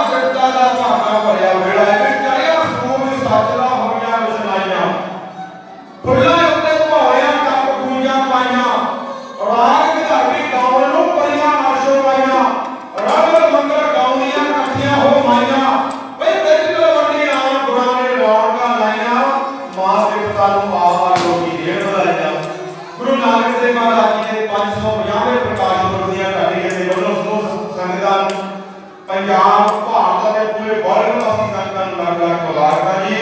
महादेवता का भागा भरिया वेला है चढ़िया सूरज सच दा होइया विछनाइयां फुल्लां उत्ते भौरियां टप गूंजां पाइयां राग विधावी गाउण नूं परियां आशो पाइयां रग मंगल गाउणियां इकट्ठियां हो माइयां वे बिल्कुल वड्डी आन गुणां ने रौनकां लाइयां महादेवता नूं आवा लोकी देण बधाइयां। गुरु नानक देव महाराज जी दे 550वें प्रकाश पुरब दीआं घाटीਆਂ ਦੇ ਵੱਲੋਂ ਸਮੂਹ ਸੰਗਤਾਂ ਨੂੰ पंजाब भारत के पूरे वर्ल्ड में असं संगतां नूं लख लख मुबारकां जी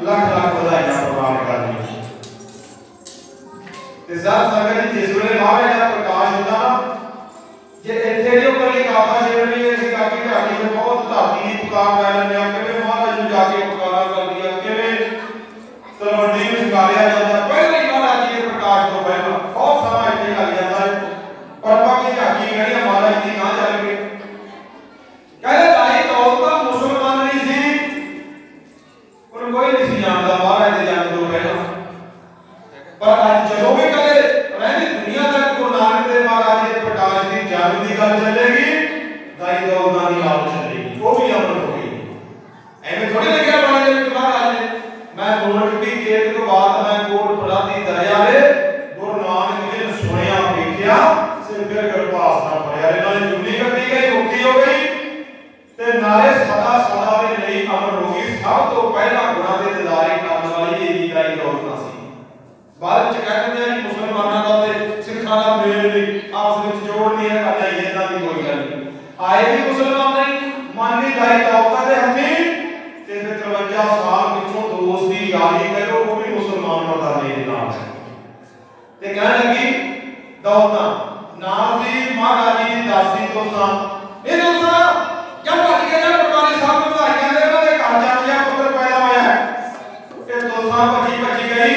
लख लख बधाइयां प्रवान करदी ते साध संगत जी जिस वेले महाराज दा प्रकाश हुंदा ना जे इत्थे जो कली गाथा छेड़नी है इस गाती घाटी में बहुत धरती दी पुकार लै लैंदे आ किवें महाराज नूं जाके पुकारा करदी आ किवें तलवंडी में सकारिया जांदा पहले ही महाराज जी के प्रकाश तो पहला बहुत समा इत्थे लग जांदा है पर बाकी झाकी कहड़ी महाराज जी कहां चल गए कहते दाई दौलत मुसलमान नहीं सी उन्हें कोई नहीं जानता महाराज के जन्म तो पहला पर अज जो भी कदे रहनी दुनिया तक गुरु नानक देव महाराज के प्रकाश की जन्म की गल चलेगी दाई दौलत की गल चलेगी वो भी अमल हो गई एवं थोड़ी लगे बाणी दे विच महाराज ने मैं मूर्ख की केत तो बात मैं कोट बराती दरियावे गुरु नानक जी ने सुनिया देखिया सिर फिर गरपास ना पड़िया नाले जुनी कटी गई मुक्ति हो गई ते नाले सदा सदा दे लई अमर हो गई। सब तो पहला गुनाह दे दिदारे करन वाली ये दाई दौलत सी बाद विच कहते हैं मुसलमानां दा ते सिखां दा मेल नहीं आपस विच जोड़ नहीं है नहीं इदां दी कोई गल नहीं आए भी मुसलमान नहीं मानी दाई दौलत दे हथी ते 53 साल पिछों दोस्त दी यारी करो वो भी मुसलमान दा दे नाम है ते कहण लगी दौलत नाम दी महाराज जी दी दासी दोस्तां ए दोस्तां जब भज के जब पटवारी साहब ने बधाइयां दे उन्हां दे घर जांदियां पुੱਤਰ पैदा होया ते दोस्तां भजी गई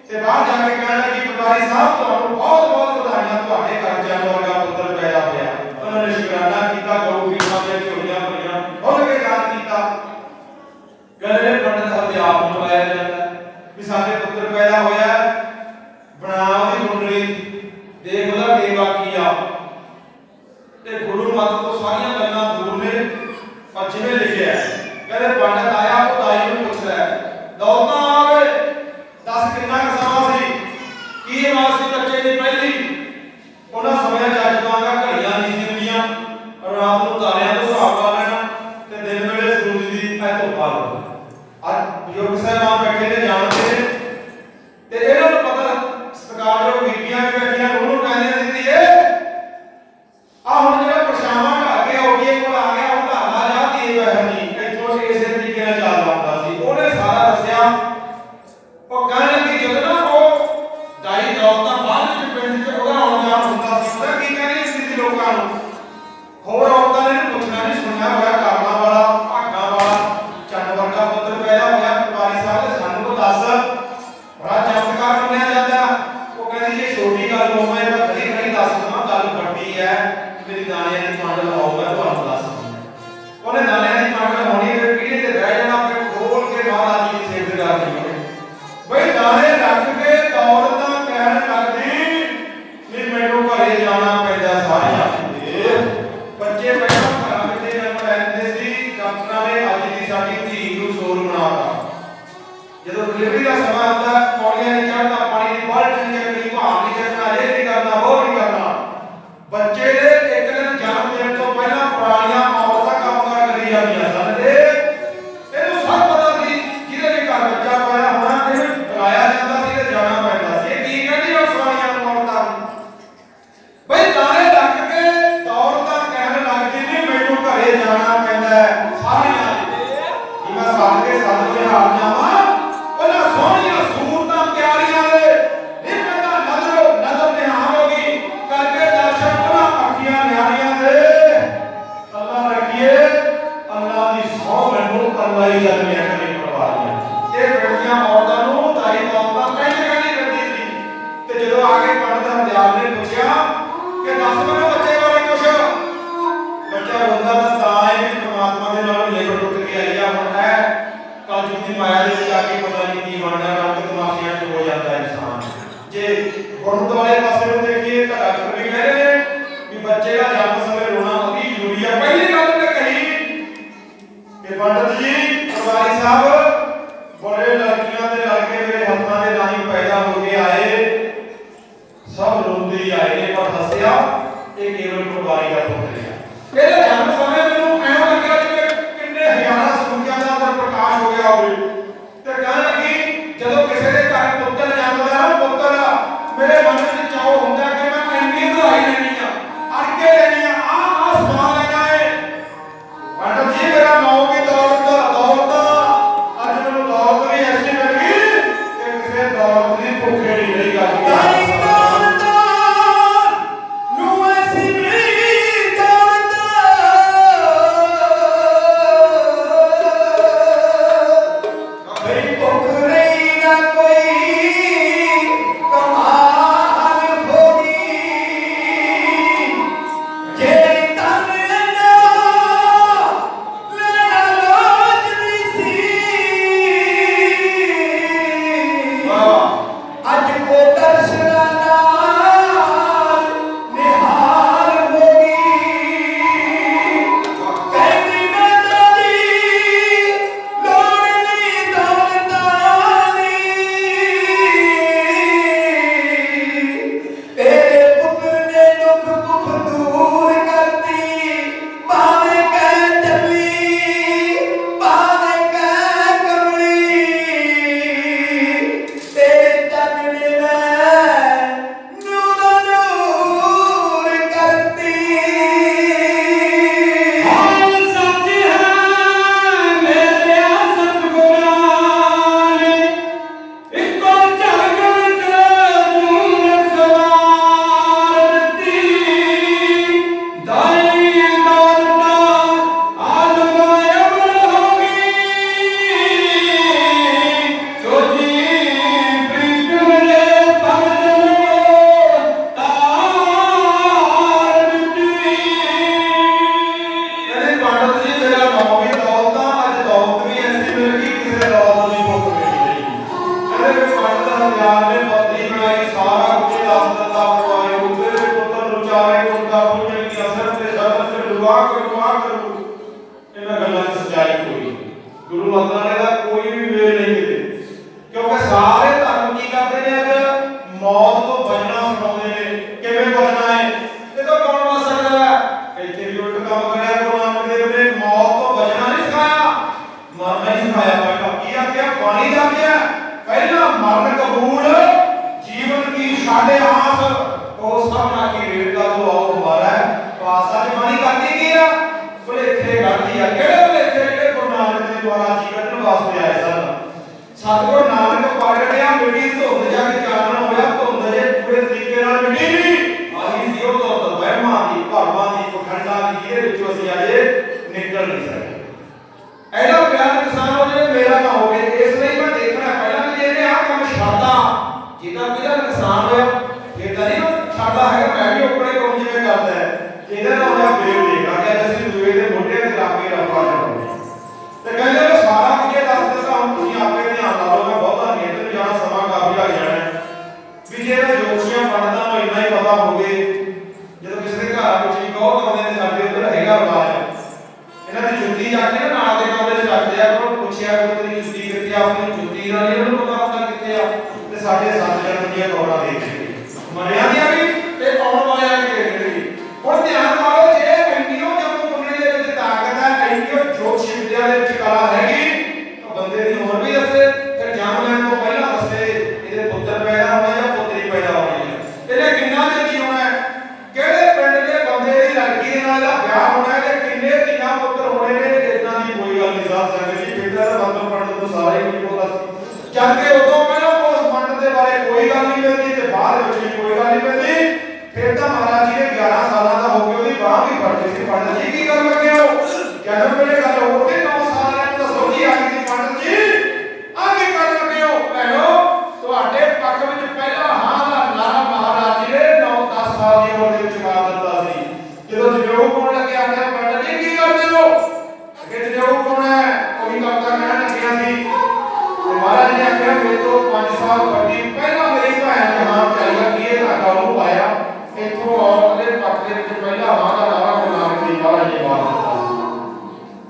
ते बाहर जाके कहण लगी पटवारी साहब तुहानू बहुत बहुत बधाइयां तुहाडे घर जान वर्गा पुੱਤਰ पैदा होया। उन्हां ने शुकराना कीता गौ पीठां ते झोलियां भरियां खुल के गान कीता कहंदे पंडित हरदयाल नूं बुलाया जांदा भी साडे पुੱਤਰ पैदा होया बनाओ दी कुंडली देख ओदा देवा की आ ते गुरु मत तो सारियां गल्लां दूर ने पर जिवें लिखिया कहंदे पंडित आया वो दाई नूं पुछदा है दौलतां आ गए दस कितना क समा सी की आवाज सी बच्चे दी पहली उन्हां समय जज वांगा घड़ियां नहीं सी हुंदियां रात नूं तारियां दा हिसाब ला लेना ते दिन वेले सूरज दी ऐ धुप्पा अज बुजुर्ग साहब बैठे ने जानते ने ते इन्हां नूं पता सत्कारयोग बीबियां भी बैठियां उन्होंने कहंदियां सी ए आ हुण जेड़ा परछावां ढाह के ओटीए कोल आ गया हुण ढाला जा दी बहनी इत्थों इसे तरीके नाल चल आउंदा सी ओने सारा दस्सिया ओ कहण लगी जद ना ओ दाई दौलत बाहर विच पिंड च ओदा आउण जाण हुंदा सी ओदा की कहंदी सी लोकां नूं होर औरतां ने पुछना नहीं सुनिया होया करना वाला भागां वाला चंन वर्गा पुੱਤਰ पैदा होया पटवारी साहब ने सानू को दस बड़ा चमत्कार मन्निया जांदा ओ कहंदी जे छोटी गल होवे तां खरी खरी दस दवां गल वड्डी है मेरी दानियां दी पंड लवाऊंगा तुहानू दस ओने दानियां दी पंड लवाउणी ते पीढ़ी ते बैठ जाना फिर खोल के महाराज जी दी सेवा करनी बई दाने रख के दौलतां कहण लगदी नी मैनू घरे जाना पैंदा सारियां बच्चे पहिलां घरां विच जन्म लैंदे सी डॉक्टरां ने अज दी साडी धी नूं सोर बनाता जदों डिलीवरी दा समां आंदा पौड़ियां नहीं चढ़दा पानी दी बाल्टी नहीं चढ़नी भार नहीं चढ़ना ये नहीं करना वो नहीं करना बच्चे दे एक दिन जन्म देण तो पहला पुरानियां औरतां काम करी जांदियां सन ते इहनूं सब पता सी जिहदे भी घर बच्चा पैदा होना इहनूं बुलाया जांदा सी ते जाना पैंदा सी की कहंदी ओ सवाणियां नूं औरतां बई दाने रख के औरतां कहण लगदी नी मैनूं घरे जाना पैंदा सारियां जी मैं साल के सद के हाल जावां ਉਹਨਾਂ ਸੋਹਣੀਆਂ ਸੂਰਤਾਂ ਪਿਆਰੀਆਂ ਦੇ ਨਿਰਮਤਾ ਨਜ਼ਰ ਨਿਹਾਰ ਹੋਗੀ ਕਰਕੇ ਦਰਸ਼ਨ ਉਹਨਾਂ ਅੱਖੀਆਂ ਨਿਆਰੀਆਂ ਦੇ ਅੱਲਾ ਰੱਖੀਏ ਅੱਲਾ ਦੀ ਸੌ ਮੈਨੂੰ ਅੱਲਾ ਹੀ ਜਨਮਿਆ ਕਰੇ ਪਰਵਾਹ ਇਹ ਬੇਟੀਆਂ ਔਰਤਾਂ ਨੂੰ ਦਾਈ ਦੌਲਤਾਂ ਕਹਿੰਦੀ ਕਰਦੀ ਸੀ ਤੇ ਜਦੋਂ ਆ ਕੇ ਪੰਡਤ ਹਰਦਿਆਲ ਨੇ ਪੁੱਛਿਆ ਕਿ ਦੱਸ ਮੈਨੂੰ ਬੱਚੇ ਬਾਰੇ ਕੁਛ ਬੱਚਾ ਰੋਂਦਾ ਤਾਂ ਹੈ ਕਿ ਪ੍ਰਮਾਤਮਾ ਦੇ ਨਾਲ ਲੇਖ ਟੁੱਟ ਕੇ ਆਈ ਆ ਹੁਣ ਹੈ कलयुग की माया दे विच आके पता नहीं की बनना रंग तमाशियां च हो जाता है इंसान जे गुण वाले पासे नूं देखिए तो डॉक्टर भी कह रहे हैं कि बच्चे का जन्म समय रोना अति जरूरी है। पहली गल तो कही पंडित जी पटवारी साहब बड़े लड़कियां दे लड़के मेरे हत्थां दे राही पैदा हो के आए सब रोंदे ही आए ने पर हसिया ये केवल पटवारी का पुत्र है मेरे जन्म समय मैनूं ऐं लग्या जिवें किन्ने हज़ारां सूरजां दा अंदर प्रकाश हो गया होवे ते कहण लगी जदों किसी दे घर पुੱਤਰ जन्मदा ना पुੱਤਰ मेरे मन विच चाह हुंदा कि मैं इंनी पढ़ाई लेनी आ अड़ के लेनी आ समान लेना है पंडित जी मेरा नाम की दौलत अज मैनूं दौलत भी ऐसी मिल गई कि किसी दौलत की भुखे नहीं रही करदी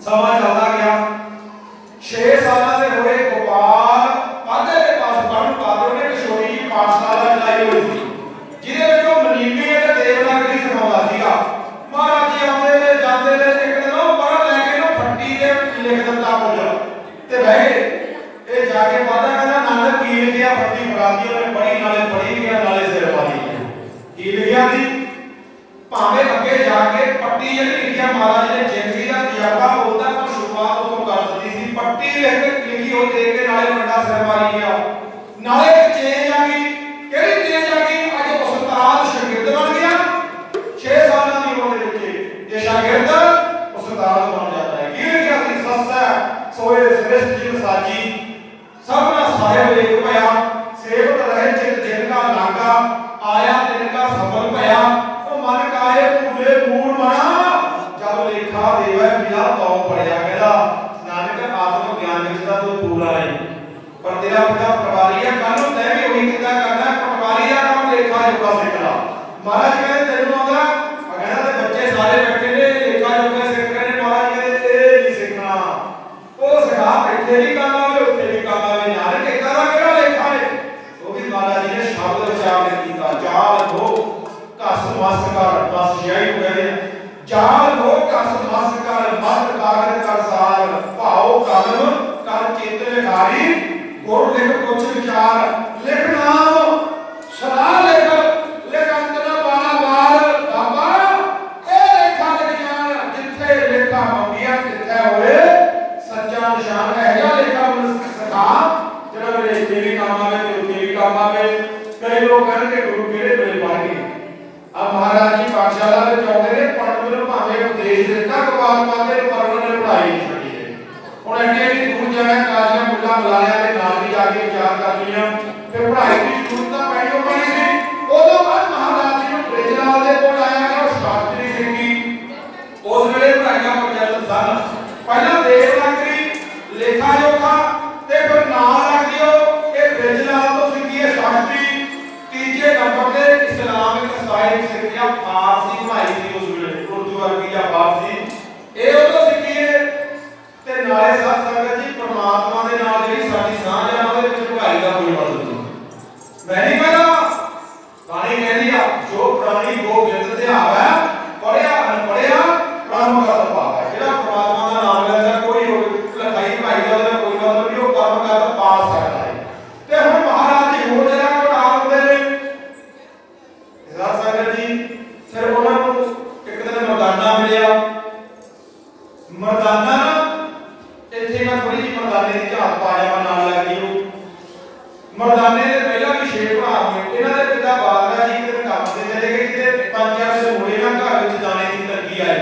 समा चलता गया पट्टी लिखी हो देख के नाले बड़ा सिर मारी गया नाले चेंज आ गई केड़ी चेंज आ गई अज उस्ताद शागिर्द बन गया 6 साल की उम्र दे विच जे शागिर्द उस्ताद बन जाता है की क्या सी सस्सा सोए श्रेष्ठ जिन साजी सबना साहिब एक भया सेवक रहे चित जिनका लागा आया तिनका सफल भया ओ मन काहे भूले मूल बना जब लेखा देवे बिना तो पढ़िया कहदा नानक आत्म ज्ञान विच दा तू पूरा है पर तेरा पिता पटवारी है कल नूं तैं भी वही कितना करना पटवारी दा काम लेखा जोखा सिखला महाराज कहते तेनू आंदा कहना ते बच्चे सारे बैठे ने लेखा जोखा सीख रहे ने महाराज कहते ए नहीं सीखना ओ सिखा इत्थे भी काम आवे उत्थे भी काम आवे नानक इदा दा केड़ा लेखा है वो भी महाराज जी ने शब्द उच्चारण कीता जाल हो कस मस कर बस यही कहते जाल हो कस मस कर मत कागज कर सार भाओ कलम कर चित लिखारी गुर लिख कुछ विचार लिख नाम सलाह लिख अंतना बाला बाल बाबा ए लेखा लिख जान जिथे लेखा मंगिया तिथे होए सच्चा निशान है या लेखा मन सखा जरा मेरे इत्थे भी काम आवे ते उत्थे भी काम आवे कई लोग कहते गुरु केड़े बड़े पढ़ गए अब महाराज जी पाठशाला में चाहते ने पढ़ में भावे उपदेश देता कपाल पाते पर उन्होंने पढ़ाई नहीं छड़ी है हुण एडी एडी दूर जाना कालियां मुल्ला मलाया के नाम भी जाके विचार कर लिया फिर पढ़ाई की जरूरत पैणो पई सी उदों बाद महाराज जी ने ब्रिजलाल दे कोल आया कि वो शास्त्री सिंगी उस वेले पढ़ाइयां प्रचलित सन पहला देवनागरी लेखा जोखा ते फिर नाम रख दियो कि ब्रिजलाल तो सिंगी है शास्त्री तीजे नंबर ते इस्लामिक साहिब सिक्ख्या फारसी पढ़ाई थी उस वेले उर्दू अरबी या फारसी ए उदों सिक्खी है ते नाले साथ संगत जी परमात्मा दे नाल जेहड़ी साडी साँझ है ਉਹਦੇ ਵਿੱਚ पढ़ाई ਦਾ कोई मतलब नहीं मैं नहीं कहना बाणी कहदी आ जो प्राणी गोबिंद ध्यावै पढ़िया अनपढ़िया कर्म कर पावे जेड़ा परमात्मा ਦਾ ਨਾਮ ਲੈਂਦਾ ਕੋਈ ਲਖਾਈ ਭਾਈ ਦਾ ਉਹਦਾ ਕੋਈ मतलब नहीं ਉਹ कर्म कर पा सकता है ਤੇ ਹੁਣ ਮਹਾਰਾਜ ਜੀ ਹੋਰ ਜਿਹੜਾ ਘਟਾ ਹੁੰਦੇ ਨੇ सागर जी फिर उन्होंने एक दिन मरदाना मिलिया मरदाना इत्थे मैं थोड़ी जी मरदाने की झात पा जावां नाल लग गई मरदाने दे पहला भी 6 भरा होए इन्हां दे पिता बादरा जी किते काम ते चले गए किते 5-4 दे मुंडे ना घर विच दाने की तरकी आई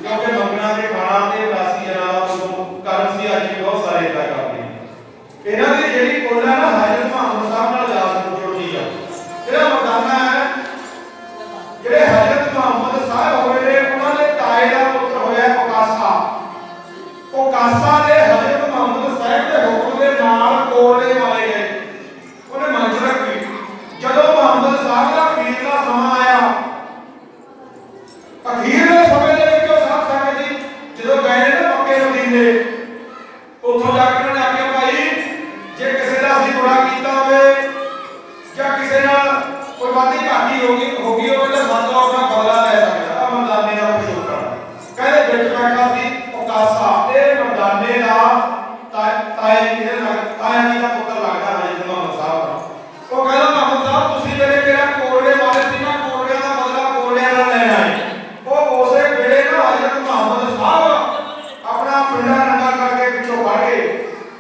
क्योंकि मंगना ते खाना ते रासी जनाला तो कर्म सी अज बहुत सारे इदा करदे इन्हां दी जेहड़ी कुल है ना हजरत मुहम्मद साहब नाल जात जुड़ी आ जेहड़ा मरदाना है ਜਿਹੜੇ हजरत मुहम्मद साहब होए ने ਉਹਨਾਂ ਦੇ ਤਾਏ ਦਾ ਪੁੱਤਰ ਹੋਇਆ ओकासा ਦੇ हजरत मुहम्मद साहब ਦੇ ਹੁਕਮ ਦੇ ਨਾਲ ਕੋਲੇ ਵਾਲੇ ਗਏ ਉਹਨੇ ਮੰਜ ਰੱਖੀ ਜਦੋਂ ਮੁਹੰਮਦ ਸਾਹਿਬ ਦਾ ਅਖੀਰ ਦਾ ਸਮਾਂ ਆਇਆ ਅਖੀਰ ਦੇ ਸਮੇਂ ਦੇ ਵਿੱਚ ਉਹ ਸਾਧ ਸੰਗਤ ਜੀ ਜਦੋਂ ਗਏ ਨੇ ਨਾ ਪੱਕੇ ਮਦੀਨੇ ਉੱਥੋਂ ਜਾ ਕੇ ਉਹਨੇ ਆਖਿਆ ਭਾਈ ਜੇ ਕਿਸੇ ਦਾ ਅਸੀਂ ਬੁਰਾ ਕੀਤਾ ਹੋਵੇ ਜਾਂ ਕਿਸੇ ਨਾਲ कोई बात घाटी होगी तो साथ अपना बदला ले सकता है मरदाने का पिछोकड़ कहते बिच बैठा सी ओकासा ये मरदाने का ताए जी का पुत्र लगता है हजरत मुहम्मद साहब का वो कहता मुहम्मद साहब तुसी मेरे मेरा कोरड़े वाले सी ना कोरड़े का बदला कोरड़े नाल लेना है वो उसे वेले ना हजरत मुहम्मद साहब अपना पिंडा नंगा करके पिछों फड़ के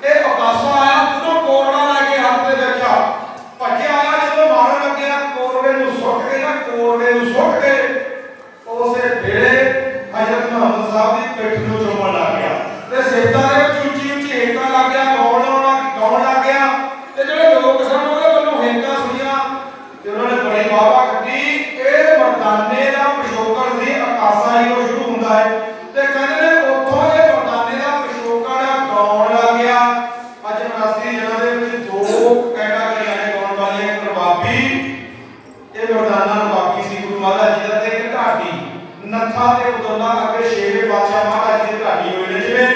ये ओकासा आया तो कोरड़ा लेके हाथ में रखा भज्जे आया जो मारन लगे कोरड़े नु सुट के ना कोरड़े नु सुट के उसे वेले हजरत मुहम्मद साहब दी पिठ नु चुमन लग गया ते सिफतां दे विच ਉੱਚੀ ਉੱਚੀ हेकां लग गया गाउण लग गया ते जेडे लोक सन ਉਹਦੇ ਵੱਲੋਂ हेकां सुनियां ते ਉਹਨਾਂ ने बड़ी वाहवा कट्टी ਇਹ मरदाने ਦਾ पिछोकड़ ਸੀ आकाशा ही ਉਹ शुरू ਹੁੰਦਾ है ते ਕਹਿੰਦੇ ने ਉੱਥੋਂ ਇਹ मरदाने ਦਾ पिछोकड़ गाउण लग गया ਅੱਜ 89 ਜਨਾਂ ਦੇ ਵਿੱਚ ਦੋ ਕੈਟਾਗਰੀਆਂ ਨੇ गाउण ਵਾਲੀਆਂ ਇੱਕ ਰਬਾਬੀ ਇਹ मरदाना बाकी सी गुरु महाराज जी दा ते एक ढाडी नत्था ते उदौला अगे शेरे बादशाह महाराज जी ढाडी होए ने जिवें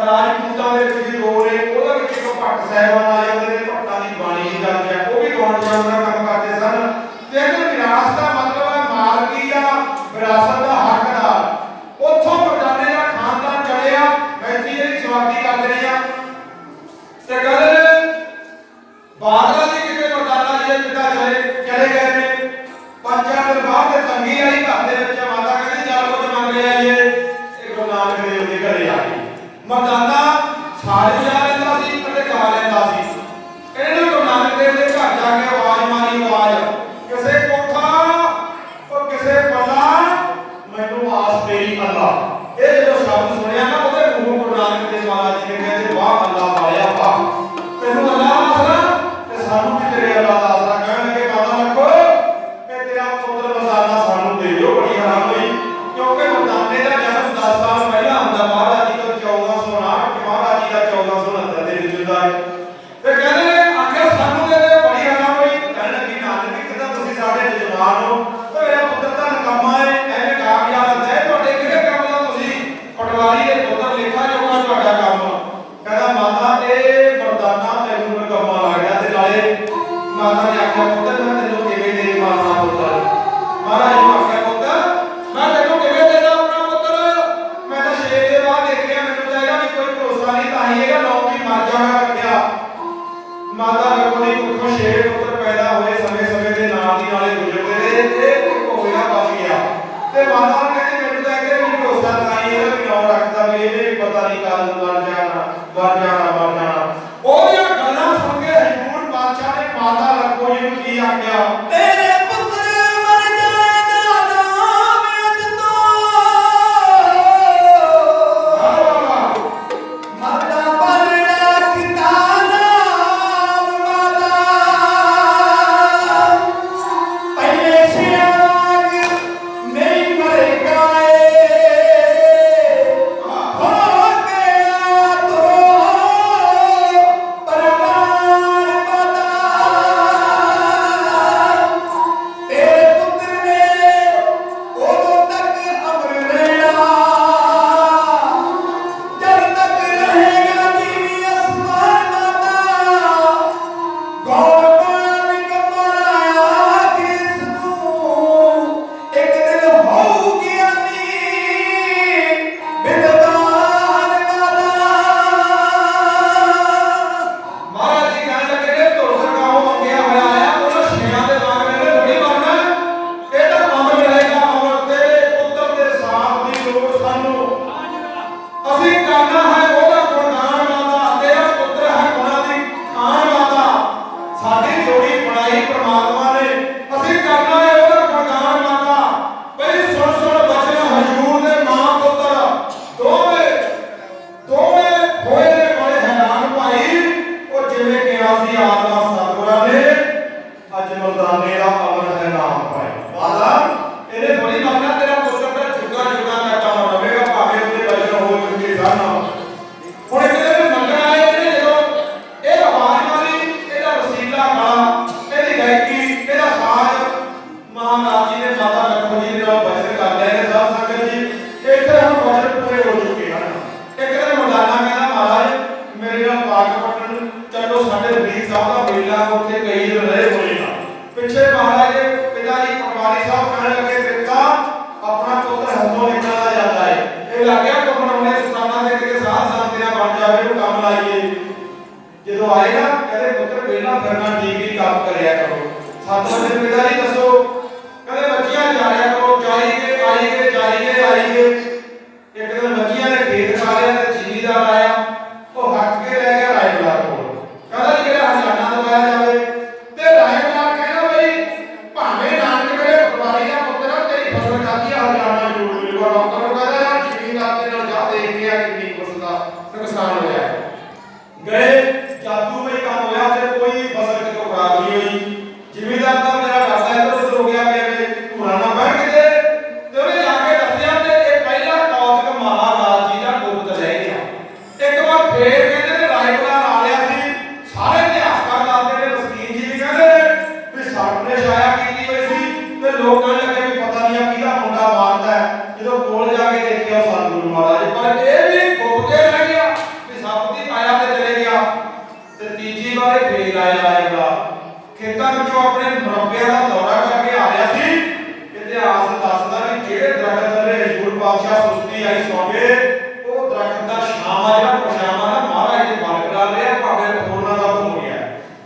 राजपूतां दे विच भी दो ने ਉਹਦੇ ਵਿੱਚ ਇੱਕ ਭੱਟ ਸਾਹਿਬਾਨ ਆ ਜਾਂਦੇ ਨੇ ਭੱਟਾਂ ਦੀ ਬਾਣੀ ਦੀ ਗੱਲ ਹੈ ਉਹ ਵੀ गाउण ਜਾਣ ਦਾ ਕੰਮ ਕਰਦੇ ਸਨ ਤੇ ਇਹਦੇ ਵਿਰਾਸਤ ਦਾ ਮਤਲਬ ਹੈ ਮਾਲਕੀ ਜਾਂ ਵਿਰਾਸਤ ਦਾ ਹੱਕਦਾਰ ਉੱਥੋਂ ਮਰਦਾਨੇ ਦਾ ਖਾਨਦਾਨ ਚੜਿਆ ਬੈਠੀ ਇਹਦੀ ਸਵਾਗਤੀ ਕਰਦੇ ਰਹੇ ਆ ਤੇ ਕਹਿੰਦੇ ਬਾਦਲਾਂ ਦੀ ਕਿਤੇ ਮਰਦਾਨਾ ਜੀ ਦੇ ਪਿਤਾ ਚਲੇ ਗਏ ਨੇ 5 ਦਿਨ ਬਾਅਦ ਤੇ ਤੰਗੀ ਆਈ ਘਰ ਦੇ ਵਿੱਚ ਮਾਤਾ ਕਹਿੰਦੀ ਚੱਲ ਕੁਝ ਮੰਗ ਲਿਆ ਇਹ ਗੁਰੂ ਨਾਨਕ ਦੇਵ ਦੇ ਘਰੇ ਆ ਗਈ मरदाना सारे नहीं कल मर जाना मर जाना मर जाना। ओदियां गल्लां सुन के हजूर बादशाह ने माता लखो जी नूं की आख्या, तेरे पुत्र मर जाएगा नाम अज तो माता बनना ठिकाना माता पहले सियाग नहीं मरेगा हो गया तो परवान माता तेरे पुत्र ने उदों तक अमर रहना जब तक रहेगा जीवी आसमान माता गौरवान कमराया किसनूं एक दिन होगी अनी बिददान माता। महाराज जी कहने लगे ने धुर सरकारों मंगया होया है उन्होंने शेरां दे मांगने ने थोड़ी मरना ये तो अमर रहेगा अमर। तेरे पुत्र के साथ दी लोड़ सानू ਅਸੀਂ ਕਰਨਾ ਹੈ ਉਹਦਾ ਗੁਣਗਾਨ ਮਾਤਾ। ਤੇਰਾ ਪੁੱਤਰ ਹੈ ਗੁਣਾ ਦੀ ਖਾਨ ਮਾਤਾ। ਸਾਡੀ ਜੋੜੀ ਬਣਾਈ ਪ੍ਰਮਾਤਮਾ ਨੇ ਅਸੀਂ ਕਰਨਾ ਹੈ ਉਹਦਾ ਗੁਣਗਾਨ ਮਾਤਾ। ਬਈ ਸੁਣ ਸੁਣ ਬਚਨ ਹਜੂਰ ਦੇ ਮਾਂ ਪੁੱਤਰ ਦੋਵੇਂ ਹੋਏ ਨੇ ਬੜੇ ਹੈਰਾਨ ਭਾਈ। ਉਹ ਜਿਵੇਂ ਕਿਹਾ ਸੀ ਆਤਮਾ ਸਤਿਗੁਰਾਂ ਨੇ ਅੱਜ ਮਰਦਾਨੇ ਦਾ ਅਮਰ ਹੈ ਨਾਮ ਪਾਏ। ਮਾਤਾ ਇਹਨੇ ਥੋੜੀ ਮੰਨਣਾ ਤੇਰਾ ਪੁੱਤਰ ਦਾ ਜੁਗਾ ਜੁਗਾ ਤੱਕ ਅਮਰ ਰਹੇਗਾ ਭਾਵੇਂ ਉਹਦੇ ਬਚਨ ਹੋ ਚੁੱਕੇ ਸਨ। ਹੁਣ ਇੱਕ ਦਿਨ ਮੰਗਣ ਆਏ ਨੇ ਜਦੋਂ ਇਹ ਆਵਾਜ਼ ਮਾਰੀ ਇਹਦਾ ਵਸੀਲਾ ਗਾਣਾ ਇਹਦੀ ਗਾਇਕੀ ਇਹਦਾ ਸਾਜ਼ ਮਹਾਰਾਜ ਜੀ ਨੇ ਮਾਤਾ ਲਖੋ ਜੀ ਦੇ ਨਾਲ ਬਚਨ ਕਰ ਲਿਆ ਨੇ। ਸਾਧ ਸੰਗਤ ਜੀ ਇੱਥੇ ਹੁਣ ਬਚਨ ਪੂਰੇ ਹੋ ਚੁੱਕੇ ਹਨ। ਇੱਕ ਦਿਨ ਮਰਦਾਨਾ ਕਹਿੰਦਾ ਮਹਾਰਾਜ ਮੇਰੇ ਨਾਲ ਪਾਕ ਪਟਨ ਚਲੋ ਸਾਡੇ ਵੀਰ ਸਾਹਿਬ ਦਾ ਮੇਲਾ ਉੱਥੇ ਕਈ ਦਿਨ ਰਹੇ ਹੋਏ ਨਾ। ਪਿੱਛੇ ਮਹਾਰਾਜ ਦੇ ਪਿਤਾ ਜੀ ਪਟਵਾਰੀ ਸਾਹਿਬ ਕਹਿਣ ਲੱਗੇ ਪਿਤਾ ਆਪਣਾ ਪੁੱਤਰ ਹੱਥੋਂ ਨਿਕਲਦਾ ਜਾਂਦਾ ਹੈ। ਇਹ ਲੱਗਿਆ ਘੁੰਮਣਾਉਣੇ ਸੁਤਾਨਾ ਦੇ ਕਿਤੇ ਸਾਧ ਸੰਗਤਿਆਂ ਬਣ ਜਾਵੇ ਉਹ ਕੰਮ ਲਾਈਏ। ਜਦੋਂ ਆਏਗਾ ਕਹਿੰਦੇ ਪੁੱਤਰ ਪਹਿਲਾਂ ਫਿਰਨਾ ਠੀਕ ਨਹੀਂ ਕੰਮ ਕਰਿਆ ਕਰੋ। 7 ਵਜੇ ਪਿਤਾ ਜੀ ਦੱਸੋ ਕਹਿੰਦੇ ਬੱਚੀਆਂ ਜਾਇਆ ਕਰੋ ਜਾਈ ਕੇ ਆਈ ਕੇ ਜਾਈ ਕੇ ਆਈ ਕੇ। ਇੱਕ ਦਿਨ ਬੱਚੀਆਂ ਨੇ ਖੇਤ ਖਾ ਲਿਆ ਤੇ ਜ਼ਿਮੀਦਾਰ ਆਇਆ ਉਹ ਹੱਕ ਕੇ ਲੈ ਗਿਆ ਰਾਏਪੁਰਾ ਕੋਲ। ਕਹਿੰਦਾ ਜੀ ਮੇਰਾ ਹਜ਼ਾਨਾ ਦਵਾਇਆ ਜਾਵੇ ਤੇ ਰਾਏਪੁਰਾ ਕਹਿੰਦਾ ਬਈ ਭਾਵੇਂ ਨਾਨਕ ਮੇਰੇ ਪਟਵਾਰੀ ਦਾ ਪੁੱਤਰ ਆ ਤੇਰੀ ਫਸਲ ਖਾਦੀ ਆ ਹਜ਼ਾਨਾ ਜ਼ਰੂਰ ਮਿਲੂਗਾ। ਡਾਕਟਰ ਨੂੰ ਕਹਿੰਦਾ ਯਾਰ ਜ਼ਿਮੀਦਾਰ ਦੇ ਨਾਲ ਜਾ ਦੇਖ ਕੇ ਆ ਕਿੰਨੀ ਫਸਲ ਦਾ ਨੁਕਸਾਨ ਹੋਇਆ। ਗਏ ਜਾਦੂ ਵਿੱਚ ਕੰਮ ਹੋਇਆ ਤੇ ਕੋਈ ਫਸਲ ਕਿਤੋਂ ਖਰਾਬ ਨਹੀਂ ਹੋਈ। ਜ਼ਿਮੀਦਾਰ ਦਾ ਮੇਰਾ ਰਾਸਤਾ ਇੱਧਰ ਉੱਧਰ ਹੋ ਗਿਆ ਕਿ ਧੂਣਾ ਨਾ ਬਹਿ ਕਿਤੇ ਤੇ ਉਹਨੇ ਜਾ ਕੇ ਦੱਸਿਆ ਤੇ ਇਹ ਪਹਿਲਾ ਕੌਤਕ ਮਹਾਰਾਜ ਜੀ ਦਾ ਗੁਪਤ ਰਹਿ ਗਿਆ। ਇੱਕ ਵਾਰ ਫੇਰ ਕਹਿੰਦੇ ਨੇ ਰਾਏਪੁਰਾ ਆ ਲਿਆ ਸੀ। ਸਾਰੇ ਇਤਿਹਾਸਕਾਰ ਦੱਸਦੇ ਨੇ ਮਸਕੀਨ ਜੀ ਵੀ ਕਹਿੰਦੇ ਨੇ ਵੀ ਸਾਹਮਣੇ ਛਾਇਆ ਕੀਤੀ ਹੋਈ ਸੀ ਤੇ ਲੋਕਾਂ ਨੇ ਲੱਗੇ ਵੀ ਪਤਾ ਨਹੀਂ ਆ ਕਿਹਦਾ ਮੁੰਡਾ ਮਾਰਦਾ ਹੈ। ਜਦੋਂ ਕੋਲ ਜਾ ਕੇ ਦੇਖਿਆ ਉਹ ਸਤਿਗੁਰੂ ਮਹਾਰਾਜ ਪਰ ਇਹ ਵੀ ਗੁਪਤੇ ਰਹਿ ਗਿਆ ਵੀ ਸੱਪ ਦੀ ਕਾਇਆ ਤੇ ਚਲੇ ਗਿਆ। ਤੇ ਤੀਜੀ ਵਾਰ ਫੇਰ ਆਇਆ ਰਾਏਪੁਰਾ ਖੇਤਾਂ ਵਿੱਚੋਂ ਆਪਣੇ ਮੁਰੱਬਿਆਂ ਦਾ ਦੌਰਾ ਕਰਕੇ ਆ ਰਿਹਾ ਸੀ। ਇਤਿਹਾਸ ਦੱਸਦਾ ਵੀ ਜਿਹੜੇ ਦਰਖਤ ਥੱਲੇ ਹਜੂਰ ਪਾਤਸ਼ਾਹ ਸੁਸਤੀ ਆਈ ਸੌਂਗੇ ਉਹ ਦਰਖਤ ਦਾ ਛਾਵਾਂ ਜਿਹੜਾ ਪਛਾਵਾਂ ਦਾ ਮਹਾਰਾਜ ਦੇ ਬਲ ਕਰ ਰਿਹਾ ਭਾਵੇਂ ਹੋਰਨਾਂ ਦਾ ਹੋ ਗਿਆ।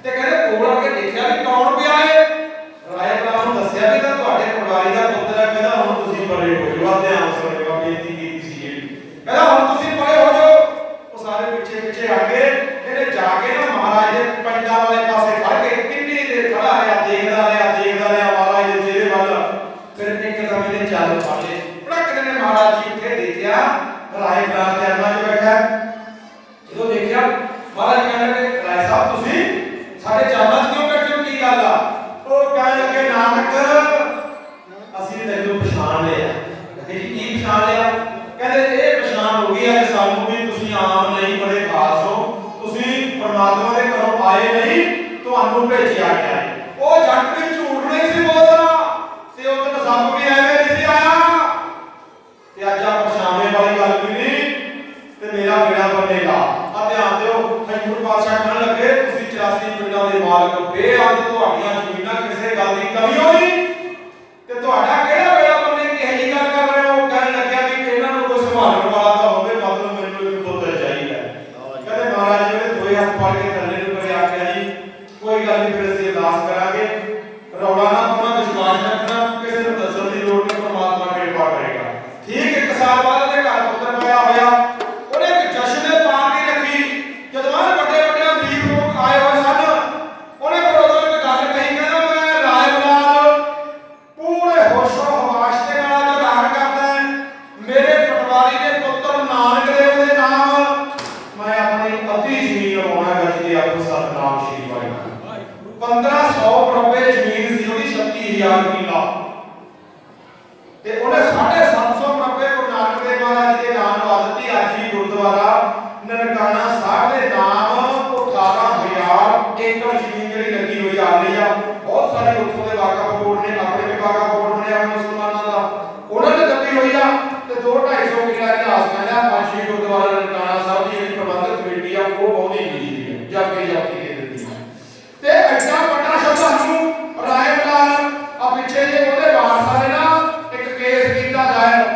ਤੇ ਕਹਿੰਦੇ ਕੋਲ ਆ ਕੇ ਦੇਖਿਆ ਵੀ ਕੌਣ ਪਿਆ ਏ। ਰਾਏਪੁਰਾ ਨੂੰ ਦੱਸਿਆ ਵੀ ਤਾਂ ਤੁਹਾਡੇ ਪਟਵਾਰੀ ਦਾ ਪੁੱਤਰ ਹੈ। ਕਹਿੰਦਾ ਹੁਣ ਤੁਸੀਂ ਪਰੇ ਹੋ ਜਾਓ। ਧਿਆਨ ਸੁਣਿਓ ਬੇਨਤੀ ਕੀਤੀ ਸੀ ਜਿਹੜੀ ਕਹਿੰਦਾ ਹੁਣ ਤੁਸੀਂ ਪਰੇ ਹੋ ਜਾਓ। ਉਹ ਸਾਰੇ ਪਿੱਛੇ ਪਿੱਛੇ ਹਟ ਗਏ। ਇਹਨੇ ਜਾ ਕੇ ਨਾ ਮਹਾਰਾਜ ਦੇ ਪੰਜਾਂ ਵਾਲੇ ਪਾਸੇ ਖੜ ਕੇ ਕਿੰਨੀ ਦੇਰ ਖੜਾ ਰਿਹਾ ਦੇਖਦਾ ਰਿਹਾ ਮਹਾਰਾਜ ਦੇ ਚਿਹਰੇ ਵੱਲ। ਫਿਰ ਇੱਕਦਮ ਇਹਨੇ ਚੱਲ ਪਾਲੇ ਪੜਕ ਨੇ ਮਹਾਰਾਜ ਜੀ ਉੱਠੇ ਦੇਖਿਆ ਰਾਏਪੁਰਾ ਚਰਨਾਂ 'ਚ ਬੈਠਾ। ਜਦੋਂ ਦੇਖਿਆ ਮਹਾਰਾਜ ਕਹਿਣ ਲੱਗੇ ਰਾਏ ਸਾਹਿਬ ਤੁਸੀਂ ਸਾਡੇ ਚਰਨਾਂ 'ਚ ਕਿਉਂ ਬੈਠੇ ਹੋ ਕੀ ਗੱਲ ਆ। ਉਹ ਕਹਿਣ ਲੱਗੇ ਨਾਨਕ ਅਸੀਂ ਤੈਨੂੰ ਪਛਾਣ ਲਿਆ। ਕਹਿੰਦੇ ਜੀ ਕੀ ਪਛਾਣ ਲਿਆ। ਕਹਿੰਦੇ ਇਹ ਪਛਾਣ ਹੋ ਗਈ ਹੈ ਸਾਨੂੰ ਵੀ ਤੁਸੀਂ ਆਮ ਨਹੀਂ ਬੜੇ ਖਾਸ ਹੋ। ਤੁਸੀਂ ਪਰਮਾਤਮਾ ਦੇ ਘਰੋਂ ਆਏ ਨਹੀਂ ਤੁਹਾਨੂੰ ਭੇਜਿਆ ਗਿਆ ਹੈ। ਉਹ ਜੱਟ ਵੀ ਝੂਠ ਨਹੀਂ ਸੀ ਬੋਲਦਾ ਤੇ ਉਹ ਤੇ ਸੱਪ ਵੀ ਐਵੇਂ ਨਹੀਂ ਸੀ ਆਇਆ। ਤੇ ਅੱਜ ਆ ਪਛਾਣੇ ਵਾਲੀ ਗੱਲ ਵੀ ਨਹੀਂ ਤੇ ਮੇਰਾ ਬੇੜਾ ਬਣੇਗਾ। ਆ ਧਿਆਨ ਦਿਓ ਹਜੂਰ ਪਾਤਸ਼ਾਹ ਕਹਿਣ ਲੱਗੇ ਤੁਸੀਂ 84 ਪਿੰਡਾਂ ਦੇ ਮਾਲਕ ਬੇਅੰਤ ਤੁਹਾਡੀਆਂ ਜ਼ਮੀਨਾਂ ਕਿਸੇ ਗੱਲ ਦੀ ਕਮੀ ਹੋਈ ਤੇ ਤੁਹਾਡਾ ਕਿਹੜਾ ਬੇੜਾ ਬਣਨੇ ਕਿਹੋ ਜਿਹੀ ਗੱਲ ਕਰ ਰਹੇ ਹੋ। ਕਹਿਣ ਲੱਗਿਆ ਵੀ ਇਹਨਾਂ ਨੂੰ ਕੋਈ ਸੰਭਾਲਣ ਵਾਲਾ ਤਾਂ ਹੋਵੇ ਮਤਲਬ ਮੈਨੂੰ ਇੱਕ ਪੁੱਤਰ ਚਾਹੀਦਾ। ਕਹਿੰਦੇ ਮਹਾਰਾਜ ਜੀ ਨੇ ਦੋਏ ਹੱਥ ਫੜ ਕੇ ਥੱਲੇ ਨੂੰ ਕਰੇ ਆਖਿਆ ਜੀ ਕੋਈ ਗੱਲ ਨਹੀਂ ਫਿਰ ਅਸੀਂ ਅਰਦਾਸ ਕਰਾਂਗੇ ਰੌਲਾ ਨਾ ਪਾਉਣਾ ਵਿਸ਼ਵਾਸ ਰੱਖਣਾ ਕਿਸੇ ਨੂੰ ਦੱਸਣ ਦੀ ਲੋੜ ਨਹੀਂ। ਪਰਮਾਤਮਾ ਕਿਰਪਾ ਕਰੇਗਾ। ਠੀਕ 1 ਸਾਲ ਬਾਅਦ ਉਹਦੇ ਘਰ ਪੁੱਤਰ ਪਿਆ ਹੋਇਆ। ਉਹਨੇ ਇੱਕ ਨਨਕਾਣਾ ਸਾਹਿਬ ਦੇ ਨਾਮ 18,000 ਏਕੜ ਜ਼ਮੀਨ ਜਿਹੜੀ ਲੱਗੀ ਹੋਈ ਆ ਰਹੀ ਆ। ਬਹੁਤ ਸਾਰੇ ਉੱਥੋਂ ਦੇ ਵਾਕਫ ਬੋਰਡ ਨੇ, ਆਪਣੇ ਵੀ ਵਾਕਫ ਬੋਰਡ ਬਣਿਆ ਮੁਸਲਮਾਨਾਂ ਦਾ, ਉਹਨਾਂ ਨੇ ਦਿੱਤੀ ਹੋਈ ਆ। ਤੇ 2-250 ਕਿੱਲਾ ਇਤਿਹਾਸ ਕਹਿੰਦਾ ਅੱਜ ਵੀ ਗੁਰਦੁਆਰਾ ਨਨਕਾਣਾ ਸਾਹਿਬ ਦੀ ਜਿਹੜੀ ਪ੍ਰਬੰਧਕ ਕਮੇਟੀ ਆ ਉਹ ਬਹੁਤੀ ਕੀਤੀ ਹੈ, ਜਾਗੇ ਜਾਤੀ ਦੇ ਦਿੱਤੀ ਹੈ। ਤੇ ਐਡਾ ਵੱਡਾ ਸ਼ਬਦ ਰਾਏ ਬਲਾਲ ਆ ਪਿੱਛੇ ਜੇ ਉਹਦੇ ਵਾਰਸਾਂ ਨੇ ਨਾ ਇੱਕ ਕੇਸ ਕੀਤਾ ਦਾਇਰ,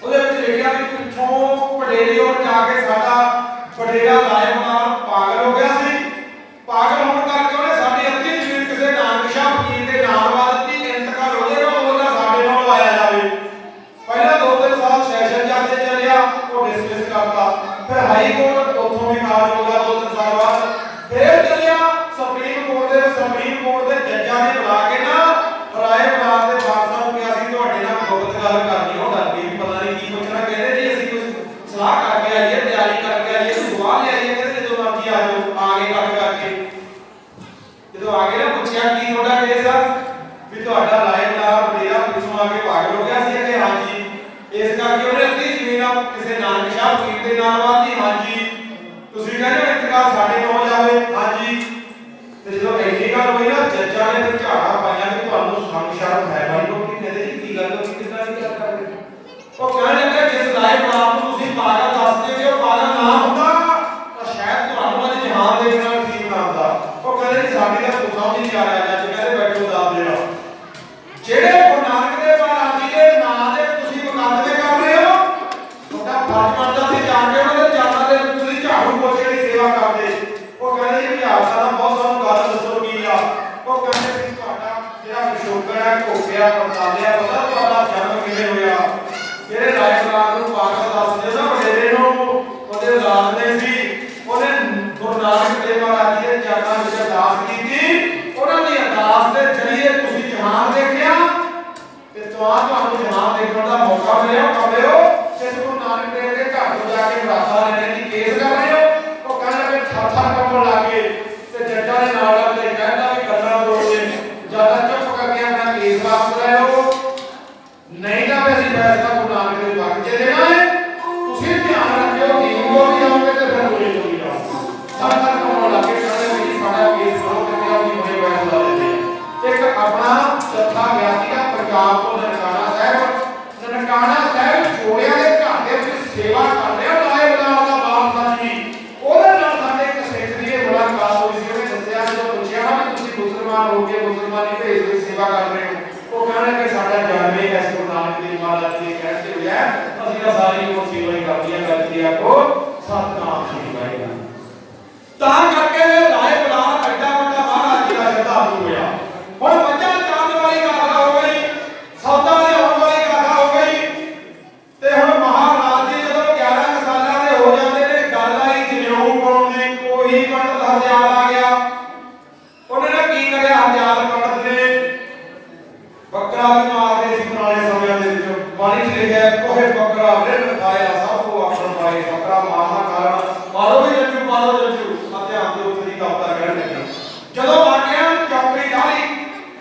ਉਹਦੇ ਵਿੱਚ ਲਿਖਿਆ ਵੀ ਪਿੱਛੋਂ ਪਟੇਰੀ ਔਰ ਜਾ ਕੇ ਸਾਡਾ ਪਟੇਰਾ ਰਾਏ ਬਲਾਲ ਪਾਗਲ ਹੋ ਗਿਆ ਸੀ। ਪਾਗਲ ਹੋਣ ਕਰਕੇ ਉਹਨੇ ਸਾਡੀ ਅੱਧੀ ਜ਼ਮੀਨ ਕਿਸੇ ਨਾਨਕ ਸ਼ਾਹ ਫਕੀਰ ਦੇ ਨਾਮ ਵਾ ਦਿੱਤੀ, ਇੰਤਕਾਲ ਉਹਦੇ ਨਾਲ ਉਹਦਾ ਸਾਡੇ ਨਾਲ ਆਇਆ ਜਾਵੇ। ਪਹਿਲਾਂ 2-3 ਸਾਲ ਸੈਸ਼ਨ ਜੱਜ ਦੇ ਚੱਲਿਆ, ਉਹ ਡਿਸਮਿਸ ਕਰਤਾ। ਫਿਰ ਹਾਈ ਕੋਰਟ ਉੱਥੋਂ ਵੀ ਖਾਰਜ ਹੋ ਗਿਆ 2-3 ਸਾਲ ਬਾਅਦ। ਫਿਰ ਚੱਲਿਆ ਸੁਪਰੀਮ ਕੋਰਟ ਦੇ, ਸੁਪਰੀਮ ਕੋਰਟ ਦੇ ਜੱਜਾਂ ਨੇ ਬੁਲਾ ਕੇ ਨਾ ਰਾਏ ਬਲਾਲ ਦੇ ਵਾਰਸਾਂ ਨੂੰ ਕਿਹਾ ਸੀ ਤੁਹਾਡੇ ਨਾਲ ਗੁਪਤ ਗੱਲ ਕਰਨੀ। ਉਹ ਡਰਦੇ ਵੀ ਪਤਾ ਨਹੀਂ ਕੀ ਪੁੱਛਣਾ, ਕਹਿੰਦੇ ਜੀ ਅਸੀਂ ਕੁਝ ਸਲਾਹ ਕਰਕੇ ਆਈਏ, ਤਿਆਰੀ ਕਰਕੇ ਆਈਏ, ਗਵਾਹ ਲੈ ਆਈਏ। ਕਹਿੰਦੇ ਜਦੋਂ ਮਰਜ਼ੀ ਆ ਜਾਓ। ਆ ਗਏ ਕੱਟ ਕਰਕੇ, ਜਦੋਂ ਆ ਗਏ ਨਾ ਪੁੱਛਿਆ ਕੀ ਤੁਹਾਡਾ ਕੇਸ ਆ, ਵੀ ਤੁਹਾਡਾ ਰਾਏ ਬਲਾਲ ਪਟੇਰਾ ਪਿੱਛੋਂ ਆ ਕੇ ਪਾਗਲ ਹੋ ਗਿਆ ਸੀ ਕਿ ਹਾਂਜੀ ਇਸ ਕਰਕੇ ਉਹਨੇ ਅੱਧੀ ਜ਼ਮੀਨ ਆ ਕਿਸੇ ਨਾਨਕ ਸ਼ਾਹ ਫਕੀਰ ਦੇ ਨਾਮ ਵਾਤੀ। ਹਾਂਜੀ ਤੁਸੀਂ ਕਹਿੰਦੇ ਹੋ ਇੰਤਕਾਲ ਸਾਡੇ ਨਾਲ ਜਾਵੇ। ਹਾਂਜੀ ਤੇ ਜਦੋਂ ਇੰਨੀ ਗੱਲ ਹੋਈ ਨਾ ਜੱਜਾਂ ਨੇ ਤੇ ਝਾੜਾ ਪਾਇਆ ਕਿ ਤੁਹਾਨੂੰ ਸੰਗ ਸ਼ਰਮ ਹੈ ਭਾਈ। ਲੋਕੀ ਕਹਿੰਦੇ ਜੀ ਕੀ ਗੱਲ ਹੋਈ, ਕਿੱਦਾਂ ਦੀ ਗੱਲ ਕਰਦੇ। ਉਹ ਕਹਿਣ ਲੱਗੇ ਜਿਸ ਰਾਏ ਬਲਾਲ ਨੂੰ ਤੁਸੀਂ ਪਾਗਲ ਦੱਸਦੇ ਜੇ ਉਹ ਪਾਗਲ ਨਾ ਹੁੰਦਾ ਤਾਂ ਸ਼ਾਇਦ ਤੁਹਾਨੂੰ ਅੱਜ ਜਹਾਨ ਦੇ ਨਾਲ ਨਸੀਬ ਨਾ ਹੁੰਦਾ। ਉਹ ਕਹਿੰਦੇ ਜੀ ਸਾਡੀ ਤਾਂ ਸਮਝ ਨਹੀਂ ਆ ਰਿਹਾ। ਜੱਜ ਕਹਿੰਦੇ ਬੈਠੋ ਦੱਸ ਦੇਣਾ ਜਿਹੜੇ ਗੁਰੂ ਨਾਨਕ ਦੇਵ ਮਹਾਰਾਜ ਜੀ ਦੇ ਨਾਂ ਦੇ ਤੁਸੀਂ ਮੁਕੱਦਮੇ ਕਰ ਰਹੇ ਹੋ, ਤੁਹਾਡਾ ਫਰਜ਼ ਬਣਦਾ ਸੀ ਜਾਣ ਕੇ ਉਹਨਾਂ ਦੇ ਚਰਨਾਂ ਦੇ ਵਿੱਚ ਤੁਸੀਂ ਝਾੜੂ ਪੋਚੇ ਦੀ ਸੇਵਾ ਕਰਦੇ। ਉਹ ਕਹਿੰਦੇ ਜੀ ਇਤਿਹਾਸ ਦਾ ਬਹੁਤ ਸਾਨੂੰ ਗੱਲ ਦੱਸੋ ਕੀ ਆ। ਉਹ ਕਹਿੰਦੇ ਸੀ ਤੁਹਾਡਾ ਜਿਹੜਾ ਪਿਛੋਕੜ ਹੈ ਘੋਕਿਆ ਪੜਤਾਲਿਆ ਪਤਾ ਤੁਹਾਡਾ ਜਨਮ ਕਿਵੇਂ ਹੋਇਆ। ਜਿਹੜੇ ਰਾਏ ਬਲਾਲ ਨੂੰ ਪਾਗਲ ਦੱਸਦੇ ਨਾ ਵਡੇਰੇ ਨੂੰ, ਉਹਦੇ ਔਲਾਦ ਨੇ ਸੀ, ਉਹਨੇ ਗੁਰੂ ਨਾਨਕ ਦੇਵ ਮਹਾਰਾਜ ਜੀ ਦੇ ਚਰਨਾਂ ਵਿੱਚ ਅਰਦਾਸ ਕੀਤੀ। ਉਹਨਾਂ ਦੀ ਅਰਦਾਸ ਦੇ ਜ਼ਰੀਏ ਤੁਸੀਂ ਜਹਾਨ ਦੇਖਿਆ ਤੇ ਤੁਹਾਨੂੰ ਜਹਾਨ ਦੇਖਣ ਦਾ ਮੌਕਾ ਮਿਲਿਆ। ਕਬਲੇ ਹੋ ਜਿਸ ਗੁਰੂ ਨਾਨਕ ਦੇਵ ਦੇ ਘਰ ਤੋਂ ਜਾ ਕੇ ਮਰਾਠਾ ਲੈਣ ਦੀ ਕੇਸ ਕਰ ਰਹੇ ਹੋ। ਉਹ ਕਹਿੰਦੇ ਕਿ ਥਰ-ਥਰ ਕੰਬਣ ਲੱਗੇ ਤੇ ਜੱਜਾਂ ਦੇ ਨਾਲ ਲੱਗਦੇ ਕਹਿੰਦਾ ਵੀ ਗੱਲਾਂ ਦੋਗੇ ਜਿਆਦਾ ਚੁੱਪ ਕਰਕੇ ਆਪਣਾ ਕੇਸ ਵਾਪਸ ਲੈ ਲਓ, ਨਹੀਂ ਤਾਂ ਅਸੀਂ ਫੈਸਲਾ ਗੁਰੂ ਨਾਨਕ ਦੇਵ ਪੱਖ 'ਚ ਦੇਣਾ ਹੈ। ਤੁਸੀਂ ਧਿਆਨ ਰੱਖਿਓ ਦੀਨ ਕੋ ਵੀ ਆਓਗੇ ਤੇ ਫਿਰ ਹੋਏ ਤੋਂ ਵੀ ਜਾਓ। ਥਰ-ਥਰ ਕੰਬਣ ਲੱਗੇ ਕਹਿੰਦੇ ਵੀ ਸਾਡਾ ਕੇਸ ਕਰੋ ਤੇ ਕਿਹਾ ਵੀ ਹੋਏ ਫੈਸਲਾ ਲੈਂਦੇ। ਇੱਕ ਆਪਣਾ ਜੱਥਾ ਗਿਆ ਸੀਗਾ ਪੰਜਾਬ ਤੋਂ ਨਨਕਾਣਾ ਸਾਹਿਬ। ਨਨਕਾਣਾ ਸਾਹਿਬ ਜੋੜਿਆਂ ਦੇ ਘਰ ਦੇ ਵਿੱਚ ਸੇਵਾ ਕਰ ਰਿਹਾ ਰਾਏ ਬਲਾਲ ਦਾ ਬਾਪ ਸੱਚ ਜੀ। ਉਹਦੇ ਨਾਲ ਸਾਡੇ ਇੱਕ ਸਿੱਖ ਦੀ ਮੁਲਾਕਾਤ ਹੋਈ ਸੀ। ਉਹਨੇ ਦੱਸਿਆ ਜਦੋਂ ਪੁੱਛਿਆ ਨਾ ਵੀ ਤੁਸੀਂ ਮੁਸਲਮਾਨ ਹੋ ਕੇ ਮੁਸਲਮਾਨੀ ਭੇਸ ਵਿੱਚ ਸੇਵਾ ਕਰ ਰਹੇ ਹੋ, ਉਹ ਕਹਿੰਦੇ ਕਿ ਸਾਡਾ ਜਨਮ ਹੀ ਇਸ ਗੁਰੂ ਨਾਨਕ ਦੇਵ ਮਹਾਰਾਜ ਜੀ ਕਹਿਣ ਤੇ ਹੋਇਆ। ਅਸੀਂ ਤਾਂ ਸਾਰੀ ਉਹ ਸੇਵਾ ਹੀ ਕਰਦੀਆਂ ਕਰਦੀ ਆ ਕੋ ਸਤਨਾਮ ਸ੍ਰੀ ਵਾਹਿਗੁਰੂ। ਤਾਂ ਕਰਕੇ ਰਾਏ ਬਲਾਲ ਐਡਾ ਵੱਡਾ ਮਹਾਰਾਜ ਜੀ ਦਾ ਸ਼ਰਧਾਲੂ ਹੋਇਆ। ਹੁਣ ਮੱਝਾਂ ਚਾਰਨ ਵਾਲੀ ਗਾਥਾ ਹੋ ਗਈ, ਸੌਦਾ ਲਿਆਉਣ ਵਾਲੀ ਗਾਥਾ ਹੋ ਗਈ। ਤੇ ਹੁਣ ਮਹਾਰਾਜ ਜੀ ਜਦੋਂ 11 ਸਾਲਾਂ ਦੇ ਹੋ ਜਾਂਦੇ ਨੇ ਗੱਲ ਆਈ ਜਨੇਊ ਪਾਉਣ ਦੀ। ਉਹੀ ਪੰਡਤ ਹਰਦਿਆਲ ਆ ਗਿਆ। ਉਹਨੇ ਨਾ ਕੀ ਕਰਿਆ ਹਰਦਿਆਲ ਪੰਡਤ ਨੇ ਬੱਕਰਾ ਵੀ ਮਾਰਦੇ ਸੀ ਪੁਰਾਣੇ ਸਮਿਆਂ ਦੇ ਵਿੱਚ। ਬਾਣੀ 'ਚ ਲਿਖਿਆ ਕੋਹੇ ਬੱਕਰਾ ਰਿਣ ਖਾਇਆ ਸਭ ਕੋ ਆਪਣ ਪਾਏ। ਬੱਕਰਾ ਮਾਰਨਾ ਕਾਰਨ ਮਾਰੋ ਵੀ ਜੱਜੂ ਮਾਰੋ ਜੱਜੂ ਧਿਆਨ ਦੇ ਉੱਤੇ ਦੀ ਕਵਿਤਾ ਕਹਿਣ ਲੱਗੀ। ਜਦੋਂ ਵਾਕਿਆ ਚੌਕੜੀ ਢਾਲੀ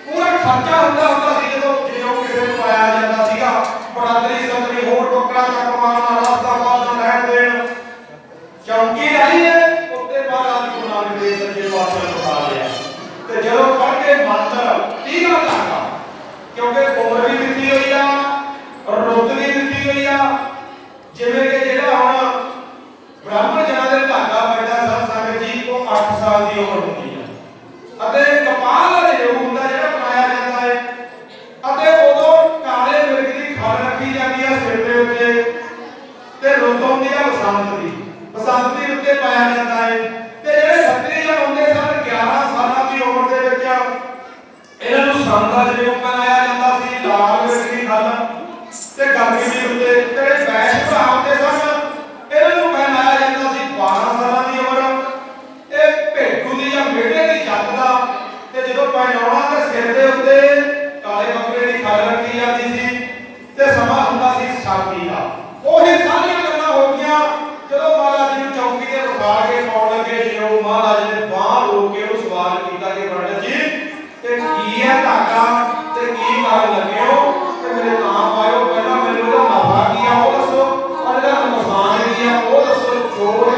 ਪੂਰਾ ਖਰਚਾ ਹੁੰਦਾ ਸੀ ਜਦੋਂ ਜਿਉਂ ਕਿਸੇ ਨੂੰ ਪਾਇਆ ਜਾਂਦਾ ਸੀਗਾ। ਬਰਾਦਰੀ ਸੰਤਰੀ ਹੋਰ ਬੱਕਰਾ ਚੱਕ ਮਾਰਨਾ ਰਸਤਾ ਪਾਲਣਾ ਰਹਿਣ ਦੇਣ ਚੌਂਕੀ ਲਾਈ ਹੈ। ਉੱਤੇ ਮਹਾਰਾਜ ਗੁਰੂ ਨਾਨਕ ਦੇਵ ਸੱਚੇ ਪਾਤਸ਼ਾਹ ਨੂੰ ਉਠਾ ਲਿਆ ਤੇ ਜਦੋਂ ਪੜ੍ਹ ਕੇ ਮੰਤਰ 30 ਲੱਗਾ ਕਿਉਂਕਿ ਉਮਰ ਵੀ ਦਿੱਤੀ ਹੋਈ ਆ, ਰੁੱਤ ਵੀ ਦਿੱਤੀ ਹੋਈ ਆ। ਜਿਵੇਂ ਕਿ ਜਿਹੜਾ ਹੁਣ ਬ੍ਰਾਹਮਣ ਜਨਾਂ ਦੇ ਧਾਗਾ ਪੈਂਦਾ ਸਭ ਸੰਗਤ ਜੀ ਉਹ 8 ਸਾਲ ਦੀ ਉਮਰ ਹੁੰਦੀ ਹੈ ਅਤੇ ਕਪਾਲ ਦਾ ਜੋਗ ਹੁੰਦਾ ਜਿਹੜਾ ਬਣਾਇਆ ਜਾਂਦਾ ਹੈ। ਅਤੇ ਉਦੋਂ ਕਾਲੇ ਮਿਰਗ ਦੀ ਖਲ ਰੱਖੀ ਜਾਂਦੀ ਹੈ ਸਿਰ ਦੇ ਉੱਤੇ ਤੇ ਰੁੱਤ ਹੁੰਦੀ ਹੈ ਬਸੰਤ ਦੀ। ਬਸੰਤ ਦੀ ਉੱਤੇ ਪਾਇਆ ਜਾਂਦਾ ਹੈ। ਤੇ ਜਿਹੜੇ ਖੱਤਰੀ ਜਨ ਹੁੰਦੇ ਸਨ 11 ਸਾਲਾਂ ਦੀ ਉਮਰ ਦੇ ਵਿੱਚ ਇਹਨਾਂ ਨੂੰ ਸੰਤ ਦਾ ਜੋਗ ਬਣਾਇਆ ਜਾਂਦਾ ਸੀ। ਲਾਲ ਮਿਰਗ ਦੀ ਖਲ ਤੇ ਗਰਮੀ ਦੇ ਉੱਤੇ ਜਿਹੜੇ ਵੈਸ਼ ਭਰਾ ਹੁੰਦੇ ਸਨ ਇਹਨਾਂ ਨੂੰ ਪਹਿਨਾਇਆ ਜਾਂਦਾ ਸੀ 12 ਸਾਲਾਂ ਦੀ ਉਮਰ। ਇਹ ਭੇਡੂ ਦੀ ਜਾਂ ਮੇਢੇ ਦੀ ਜੱਤ ਦਾ ਤੇ ਜਦੋਂ ਪਹਿਨਾਉਣਾ ਤੇ ਸਿਰ ਦੇ ਉੱਤੇ ਕਾਲੇ ਬੱਕਰੇ ਦੀ ਖਲ ਰੱਖੀ ਜਾਂਦੀ ਸੀ ਤੇ ਸਮਾਂ ਹੁੰਦਾ ਸੀ ਸਰਦੀ ਦਾ। ਉਹੀ ਸਾਰੀਆਂ ਗੱਲਾਂ ਹੋ ਗਈਆਂ ਜਦੋਂ ਮਹਾਰਾਜ ਜੀ ਨੂੰ ਚੌਂਕੀ ਤੇ ਬਿਠਾ ਕੇ ਪਾਉਣ ਲੱਗੇ। ਜਿਉਂ ਮਹਾਰਾਜ ਨੇ ਬਾਹਰ ਰੋਕ ਕੇ ਉਹਨੂੰ ਸਵਾਲ ਕੀਤਾ ਕਿ ਪੰਡਤ ਜੀ ਤੇ ਕੀ ਹੈ ਧਾਗਾ ਤੇ ਕੀ ਕਰਨ ਲੱਗੇ ਹੋ ਤੇ ਮੇਰੇ ਨਾਮ ਪਾਇਓ। ਪਹਿਲਾਂ ਮੈਨੂੰ ਇਹਦਾ ਨਫਾ ਕੀ ਆ ਉਹ ਦੱਸੋ, ਔਰ ਇਹਦਾ ਨੁਕਸਾਨ ਕੀ ਆ ਉਹ ਦੱਸੋ। ਚੋਰ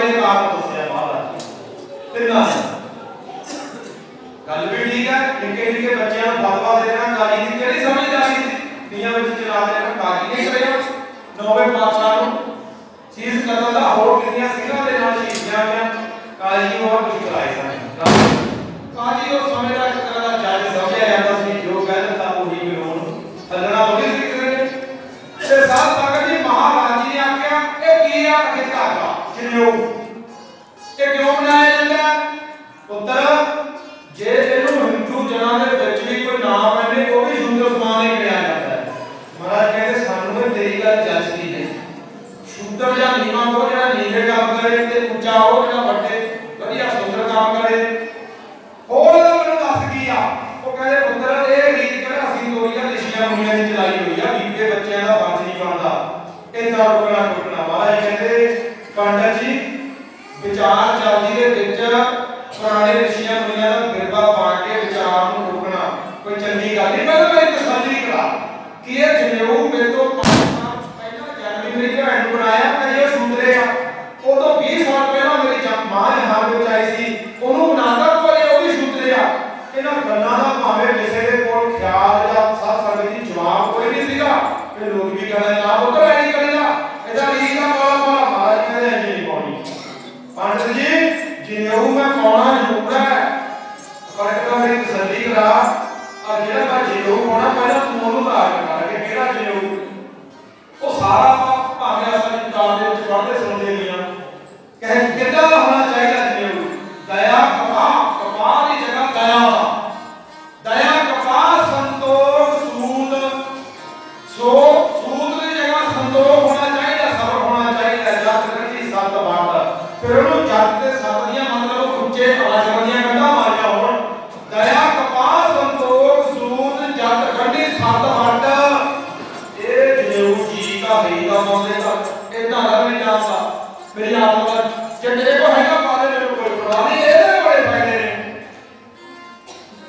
ਦੇ ਕਾਰਨ ਦੱਸਿਆ ਮਹਾਰਾਜ ਤਿੰਨਾਂ ਨੇ। ਗੱਲ ਵੀ ਠੀਕ ਹੈ, ਨਿੱਕੇ ਨਿੱਕੇ ਬੱਚਿਆਂ ਨੂੰ ਫਤਵਾ ਦੇ ਦੇਣਾ ਕਾਜੀ ਦੀ ਕਿਹੜੀ ਸਮਝਦਾਰੀ ਸੀ, ਦੀਆਂ ਵਿੱਚ ਚਲਾ ਦੇਣਾ ਕਾਜੀ ਨੇ ਕਰਿਆ। ਨੌਵੇਂ ਪਾਤਸ਼ਾਹ ਨੂੰ ਸੀਸ ਕਤਲ ਦਾ ਹੋਰ ਕਿੰਨੀਆਂ ਸਿੰਘਾਂ ਦੇ ਨਾਲ ਸ਼ਹੀਦੀਆਂ ਹੋਈਆਂ, ਕਾਜੀ ਨੂੰ ਹੋਰ ਕੁਝ ਕਰਾਏ ਸਨ। ਕਾਜੀ ਉਹ ਸਮੇਂ ਦਾ ਇੱਕ ਤਰ੍ਹਾਂ ਦਾ ਜੱਜ ਸਮਝਿਆ ਜਾਂਦਾ ਸੀ, ਜੋ ਕਹਿ ਦਿੰਦਾ ਉਹੀ ਕਾਨੂੰਨ ਹੱਲਣਾ ਉਹਦੇ ਸੀ ਕਿਸੇ ਨੇ। ਤੇ ਸਾਧ ਸੰਗਤ ਜੀ ਮਹਾਰਾਜ ਜੀ ਨੇ ਆਖਿਆ ਇਹ ਕੀ ਆ ਕਿ ਧਾਗਾ ਜਨੇਊ ਇਹ ਕਿਉਂ ਬਣਾਇਆ ਜਾਂਦਾ ਪੁੱਤਰ, ਜੇ ਇਹਨੂੰ ਹਿੰਦੂ ਜਨਾਂ ਦੇ ਵਿੱਚ ਵੀ ਕੋਈ ਨਾਮ ਪੈਂਦੇ ਉਹ ਵੀ ਸ਼ੂਦਰ ਸਮਾਨ ਹੀ ਗਿਣਿਆ ਜਾਂਦਾ ਹੈ। ਮਹਾਰਾਜ ਕਹਿੰਦੇ ਸਾਨੂੰ ਇਹ ਤੇਰੀ ਗੱਲ ਜੱਜਦੀ ਨਹੀਂ, ਸ਼ੂਦਰ ਜਾਂ ਨੀਵਾਂ ਉਹ ਜਿਹੜਾ ਨੀਵੇਂ ਕੰਮ ਕਰੇ ਤੇ ਉੱਚਾ ਉਹ ਜਿਹੜਾ ਵੱਡੇ ਵਧੀਆ ਸੁੰਦਰ ਕੰਮ ਕਰੇ। ਹੋਰ ਇਹਦਾ ਮੈਨੂੰ ਦੱਸ ਕੀ ਆ, ਉਹ ਕਹਿੰਦੇ ਪੁੱਤਰ ਇਹ ਰੀਤ ਕਿਹੜਾ ਅਸੀਂ ਦੋਰੀਆਂ ਰਿਸ਼ੀਆਂ ਮੁਨੀਆਂ ਦੀ ਚਲਾਈ ਹੋਈ ਆ, ਬੀਬੇ ਬੱਚਿਆਂ ਦਾ ਫਰਜ਼ ਨਹੀਂ ਬਣਦਾ ਇਹਦਾ ਰੋਕਣਾ ਟੁੱਟਣਾ। ਮਹਾਰਾਜ ਕਹਿੰਦੇ ਪੰਡਤ ਜੀ ਵਿਚਾਰ ਚੱਲਦੀ ਦੇ ਵਿੱਚ ਪੁਰਾਣੇ ਰਿਸ਼ੀਆਂ ਮੁਨੀਆਂ ਦਾ ਬਿਰਵਾ ਪਾ ਕੇ ਵਿਚਾਰ ਨੂੰ ਰੋਕਣਾ ਕੋਈ ਚੰਗੀ ਗੱਲ ਨਹੀਂ। ਪਹਿਲਾਂ ਮੇਰੀ ਤਸੱਲੀ ਕਰਾ ਕਿ ਇਹ ਜਨੇਊ ਮੇਰੇ ਤੋਂ 5 ਸਾਲ ਪਹਿਲਾਂ ਜਨਮ ਮੇਰੀ ਭੈਣ ਨੂੰ ਬਣਾਇਆ ਕਿ ਇਹ ਸ਼ੂਦਰੇ ਆ, ਉਦੋਂ 20 ਸਾਲ ਪਹਿਲਾਂ ਮੇਰੀ ਮਾਂ ਜਹਾਨ ਵਿੱਚ ਆਈ ਸੀ ਉਹਨੂੰ ਬਣਾਤਾ ਕੋਈ ਉਹ ਵੀ ਸ਼ੂਦਰੇ ਆ। ਇਹਨਾਂ ਗੱਲਾਂ ਦਾ ਭਾਵੇਂ ਕਿਸੇ ਦੇ ਕੋਲ ਖਿਆਲ ਜਾਂ ਸਾਧ ਸੰਗਤ ਦੀ ਜਵਾਬ ਕੋਈ ਨਹੀਂ ਸੀਗਾ, ਇਹ ਲੋਕ ਵੀ ਕਹਿੰਦੇ ਨਾ ਪੁੱਤਰ ਐ ਨਹੀਂ ਕਰੇਗਾ ਇਹਦਾ ਰੀਤ ਦਾ ਮਾਲਾ ਮਾਲਾ। ਮਹਾਰਾਜ ਕਹਿੰਦੇ ਐ ਨਹੀਂ ਪਾਉਣੀ ਪੰਡਤ ਜੀ, ਜਨੇਊ ਮੈਂ ਪਾਉਣਾ ਜ਼ਰੂਰ ਹੈ ਪਰ ਕਿਹੜਾ ਮੇਰੀ ਤਸੱਲੀ ਕਰਾ ਆ ਜਿਹੜਾ ਮੈਂ ਜਨੇਊ ਪਾਉਣਾ ਪਹਿਲਾਂ ਤੂੰ ਉਹਨੂੰ ਬਣਾ ਕੇ ਕਰ ਕਿ ਕਿਹੜਾ ਜਨੇਊ। ਉਹ ਸਾਰਾ ਭਾਵੇਂ ਅਸਾਂ ਕਿਤਾਬ ਦੇ ਵਿੱਚ ਪੜ੍ਹਦੇ ਸੁਣਦੇ ਵੀ ਆ ਕਹੇ ਕਿੱਦਾਂ ਦਾ ਹੋਣਾ ਚਾਹੀਦਾ ਜਨੇਊ। ਦਇਆ ਕਪਾਹ ਦੀ ਜਗ੍ਹਾ ਦਇਆ ਕਪਾਹ ਸੰਤੋਖ ਸੂਦ ਸੂਦ ਦੀ ਜਗ੍ਹਾ ਸੰਤੋਖ ਹੋਣਾ ਚਾਹੀਦਾ, ਸਬਰ ਹੋਣਾ ਚਾਹੀਦਾ। ਜੱਟ ਕੱਢੀ ਸੱਤ ਵੰਡ ਫਿਰ ਉਹਨੂੰ ਜੱਟ ਤੇ ਸੱਤ ਦੀਆਂ ਮਤਲਬ ਉੱਚੇ ਆਚਰਨ ਦੀਆਂ ਗੰਢਾਂ ਮਾਰੀਆਂ ਹੋਣ। ਦਇਆ ਕਪਾਹ ਸੰਤੋਖ ਸੂਦ ਜੱਟ ਕੱਢੀ ਸੱਤ ਵੰਡ ਇਹ ਜਨੇਊ ਜੀ ਦਾ ਹੀ ਦਾ ਮੌਲੇਗਾ ਇਦਾਂ ਦਾ ਨਹੀਂ ਜਾਂਦਾ। ਮੇਰੀ ਆਤਮਾ ਜਿਹੜੇ ਕੋ ਹੈਗਾ ਪਾਲੇ ਮੇਰੇ ਕੋਲ ਪੜਾ ਨਹੀਂ ਇਹਦੇ ਬੜੇ ਫਾਇਦੇ ਨੇ।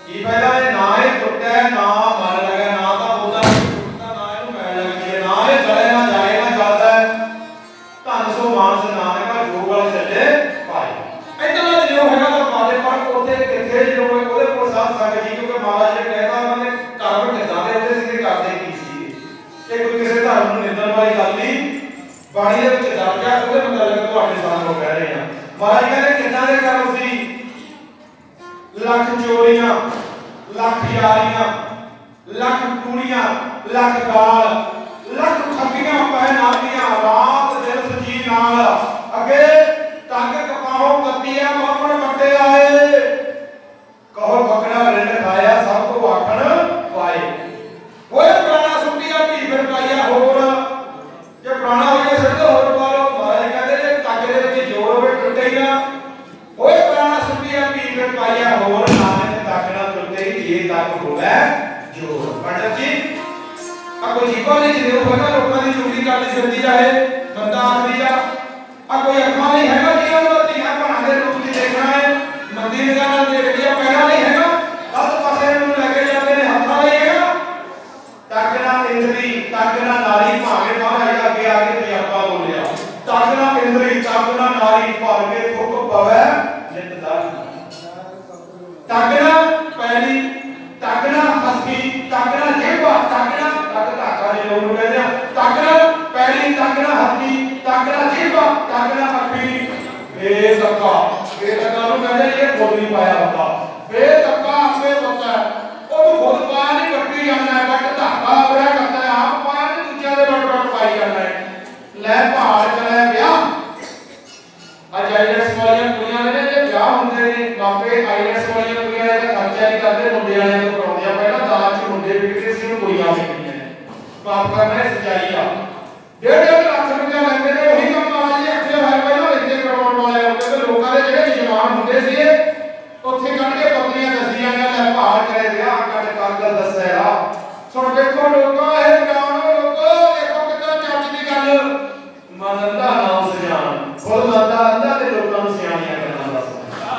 ਕੀ ਫਾਇਦਾ ਹੈ, ਨਾ ਇਹ ਟੁੱਟਿਆ ਨਾ ਮਨ ਲਗਾ ਨਾ ਤਾਂ ਬੋਦਾ ਟੁੱਟਦਾ ਨਾ ਇਹਨੂੰ ਮੈਲ ਲੱਗਦੀ ਹੈ, ਨਾ ਇਹ ਜਲੇ ਨਾ ਜਾਏ ਨਾ ਜਾਂਦਾ ਧੰਨ ਸੋ ਮਾਨਸ ਨਾਨਕਾ ਜੋਗ ਵਾਲੇ ਚੱਲੇ ਪਾਏ। ਇਦਾਂ ਦਾ ਜੋ ਹੈਗਾ ਤਾਂ ਪਾਲੇ ਪਰ ਉੱਥੇ ਕਿੱਥੇ ਜੋ ਉਹਦੇ ਕੋਲ ਸਾਧ ਸੰਗਤ ਜੀ ਕਿਉਂਕਿ ਮਹਾਰਾਜ ਜੀ ਕਹਿੰਦਾ ਉਹਨਾਂ ਨੇ ਕਰਮ ਕਿੱਦਾਂ ਦੇ ਹੁੰਦੇ ਸੀ ਤੇ ਕਰਦੇ ਕੀ ਸੀ। ਇਹ ਕੋਈ ਕਿਸੇ ਧਰਮ ਨੂੰ ਨਿੰਦਣ ਵਾਲੀ ਗੱਲ ਨਹੀਂ, ਬਾਣੀ ਦੇ ਵਿੱਚ ਦਰਜ ਹੈ ਉਹਦੇ ਮੁਤਾਬਿਕ ਤੁਹਾਡੇ ਸਾਹਮਣੇ ਕਹਿ ਰਹੇ ਹਾਂ। ਮਹਾਰਾਜ ਕਹਿੰਦੇ ਕਿੱਦਾਂ ਦੇ ਕਰਮ ਸੀ, ਲੱਖ ਚੋਰੀਆਂ ਲੱਖ ਯਾਰੀਆਂ ਲੱਖ ਕੂੜੀਆਂ ਲੱਖ ਗਾਲ ਲੱਖ ਠੱਗੀਆਂ ਪੈ ਨਾਲੀਆਂ ਰਾਤ ਦਿਨ ਸਜੀ ਨਾਲ ਅੱਗੇ ਤੱਕ ਕਪਾਹੋਂ ਕੱਤੀਆਂ ਮਾਪਣ ਵੱਡੇ ਆਏ ਕਹੋ ਬੱਕੜਾ ਰਿੰਡ ਖਾਇਆ ਸਭ ਕੋ ਆਖਣ ਪਾਏ। ਓਏ ਪ੍ਰਾਣਾ ਸੁੱਟਿਆ ਭੀ ਫਿਰ ਪਾਇਆ ਹੋਰ ਜੇ ਪ੍ਰਾਣਾ ਹੋਇਆ ਸਿਰ ਤੋਂ ਹੋਰ ਪਾ ਲਓ। ਮਹਾਰਾਜ ਕਹਿੰਦੇ ਜੇ ਤੱਕ ਦੇ ਵਿੱਚ ਜੋੜ ਹੋਵੇ ਟੁੱਟੇ ਹੀ ਨਾ। ਓਏ ਪ੍ਰਾਣਾ ਸੁੱਟਿਆ ਭੀ ਫਿਰ ਪਾਇਆ ਹੋਰ ਨਾਨਕ ਤੱਕ ਨਾ ਟੁੱਟੇ ਜੇ ਤੱਕ ਹੋਵੇ ਜੋੜ। ਪੰਡਤ ਜੀ ਆ ਕੋਈ ਜੀਵਾਂ ਦੀ ਜਨੇਊ ਹੈਗਾ ਲੋਕਾਂ ਦੀ ਚੁਗਲੀ ਕਰਦੀ ਫਿਰਦੀ ਜਾਏ ਬੰਦਾ ਆਖਦੀ ਆ ਕੋਈ ਅੱਖਾਂ ਨਹੀਂ ਹੈਗਾ ਜਿਹਨਾਂ ਨੂੰ ਧੀਆਂ ਭੈਣਾਂ ਦੇ ਰੂਪ ਵਿੱਚ ਦੇਖਣਾ ਹੈ, ਮੰਦੀ ਨਿਗਾਹ ਨਾਲ ਦੇਖਦੀ ਆ। ਪੈਰਾਂ ਨਹੀਂ ਹੈਗਾ ਦਸ ਪਾਸੇ ਨੂੰ ਲੈ ਕੇ ਜਾਂਦੇ ਨੇ, ਹੱਥਾਂ ਨਹੀਂ ਹੈਗਾ ਤੱਕ ਨਾ ਇੰਦਰੀ ਤੱਕ ਨਾ ਨਾਰੀ ਭਾਵੇਂ ਮਹਾਰਾਜ ਅੱਗੇ ਆ ਕੇ ਪੰਜਾਬਾ ਬੋਲਿਆ ਤੱਕ ਨਾ ਇੰਦਰੀ ਤੱਕ ਨਾ ਨਾਰੀ ਭਾਵੇਂ ਥੁੱਕ ਪਵੇ ਨਿਤ ਦਾ ਤੱਕ ਨਾ ਪੈਰੀ ਤੱਕ ਨਾ ਹੱਥੀ ਤੱਕ ਨਾ ਜੇਬਾ ਤੱਕ ਨਾ ਤੱਕ ਧਾਗਾ ਜਿਹਨੂੰ ਉਹਨੂੰ ਕਹਿੰਦੇ ਆ ਤੱਕ ਨਾ ਪੈਰੀ ਤੱਕ ਨਾ ਹੱਥੀ ਤੱਕ ਨਾ ਜੇਬਾ ਤੱਕ ਨਾ ਅੱਖੀ ਬੇਤੱਕਾ ਨੂੰ ਕਹਿੰਦੇ ਇਹ ਖੁਦ ਨਹੀਂ ਪਾਇਆ ਹੁੰਦਾ ਬੇਤੱਕਾ ਆਪੇ ਪਤਾ ਉਹ ਖੁਦ ਪਾਇਆ ਨਹੀਂ ਕੱਟੀ ਜਾਂਦਾ ਬੱਟ ਧਾਗਾ ਬੜਾ ਕਰਦਾ ਆਪ ਪਾਇਆ ਨਹੀਂ ਦੂਜਿਆਂ ਦੇ ਬੱਟ ਪਾਈ ਜਾਂਦਾ ਲੈ ਭਾਲ ਚਲੇ ਵਿਆਹ ਅੱਜ ਆਈਲੈਟਸ ਵਾਲੀਆਂ ਕੁੜੀਆਂ ਦੇ ਨੇ ਜੇ ਵਿਆਹ ਹੁੰਦੇ ਨੇ ਮਾਪੇ ਆਈਲੈਟਸ ਵਾਲੀਆਂ ਕੁੜੀਆਂ ਦਾ ਖਰਚਾ ਨਹੀਂ ਕਰਦੇ ਮੁੰਡੇ ਵਾਲਿਆਂ ਨੂੰ ਕਰਾਉਂਦੇ ਆ। ਪਹਿਲਾਂ ਦਾਜ ਚ ਮੁੰਡੇ ਵਿਕਦੇ ਸੀ ਹੁਣ ਕੁੜੀਆਂ ਵਿਕਦੀਆਂ ਨੇ। ਪਾਪ ਕਰਨਾ ਸੱਚਾਈ ਆ। 1.5 ਲੱਖ ਰੁਪਇਆ ਲੈਂਦੇ ਨੇ ਉਹੀ ਕੰਮ ਆ ਜੀ ਅੱਖੇ ਹੋਏ ਪਹਿਲਾਂ ਇੱਥੇ ਕਰਵਾਉਣ ਵਾਲੇ ਕਿਉਂਕਿ ਲੋਕਾਂ ਦੇ ਜਿਹੜੇ ਜਮਾਨ ਹੁੰਦੇ ਸੀ ਉੱਥੇ ਕੱਢ ਕੇ ਪਤਨੀਆਂ ਦੱਸੀਆਂ ਨੇ ਲੈ ਭਾਲ ਕਰੇ ਵਿਆਹ ਕੱਢ ਕਰ ਦੱਸਿਆ। ਸੁਣ ਦੇਖੋ ਲੋਕਾਂ ਇਹ ਜਾਣੋ ਲੋਕੋ ਦੇਖੋ ਕਿੱਦਾਂ ਚੱਜ ਦੀ ਗੱਲ ਮੰਨਦਾ ਨਾਮ ਸਜਾਨ ਖੁਦ ਮੰਨਦਾ ਅੰਦਾ ਤੇ ਲੋਕਾਂ ਨੂੰ ਸਿਆਣੀਆਂ ਗੱਲਾਂ ਦੱਸਦਾ।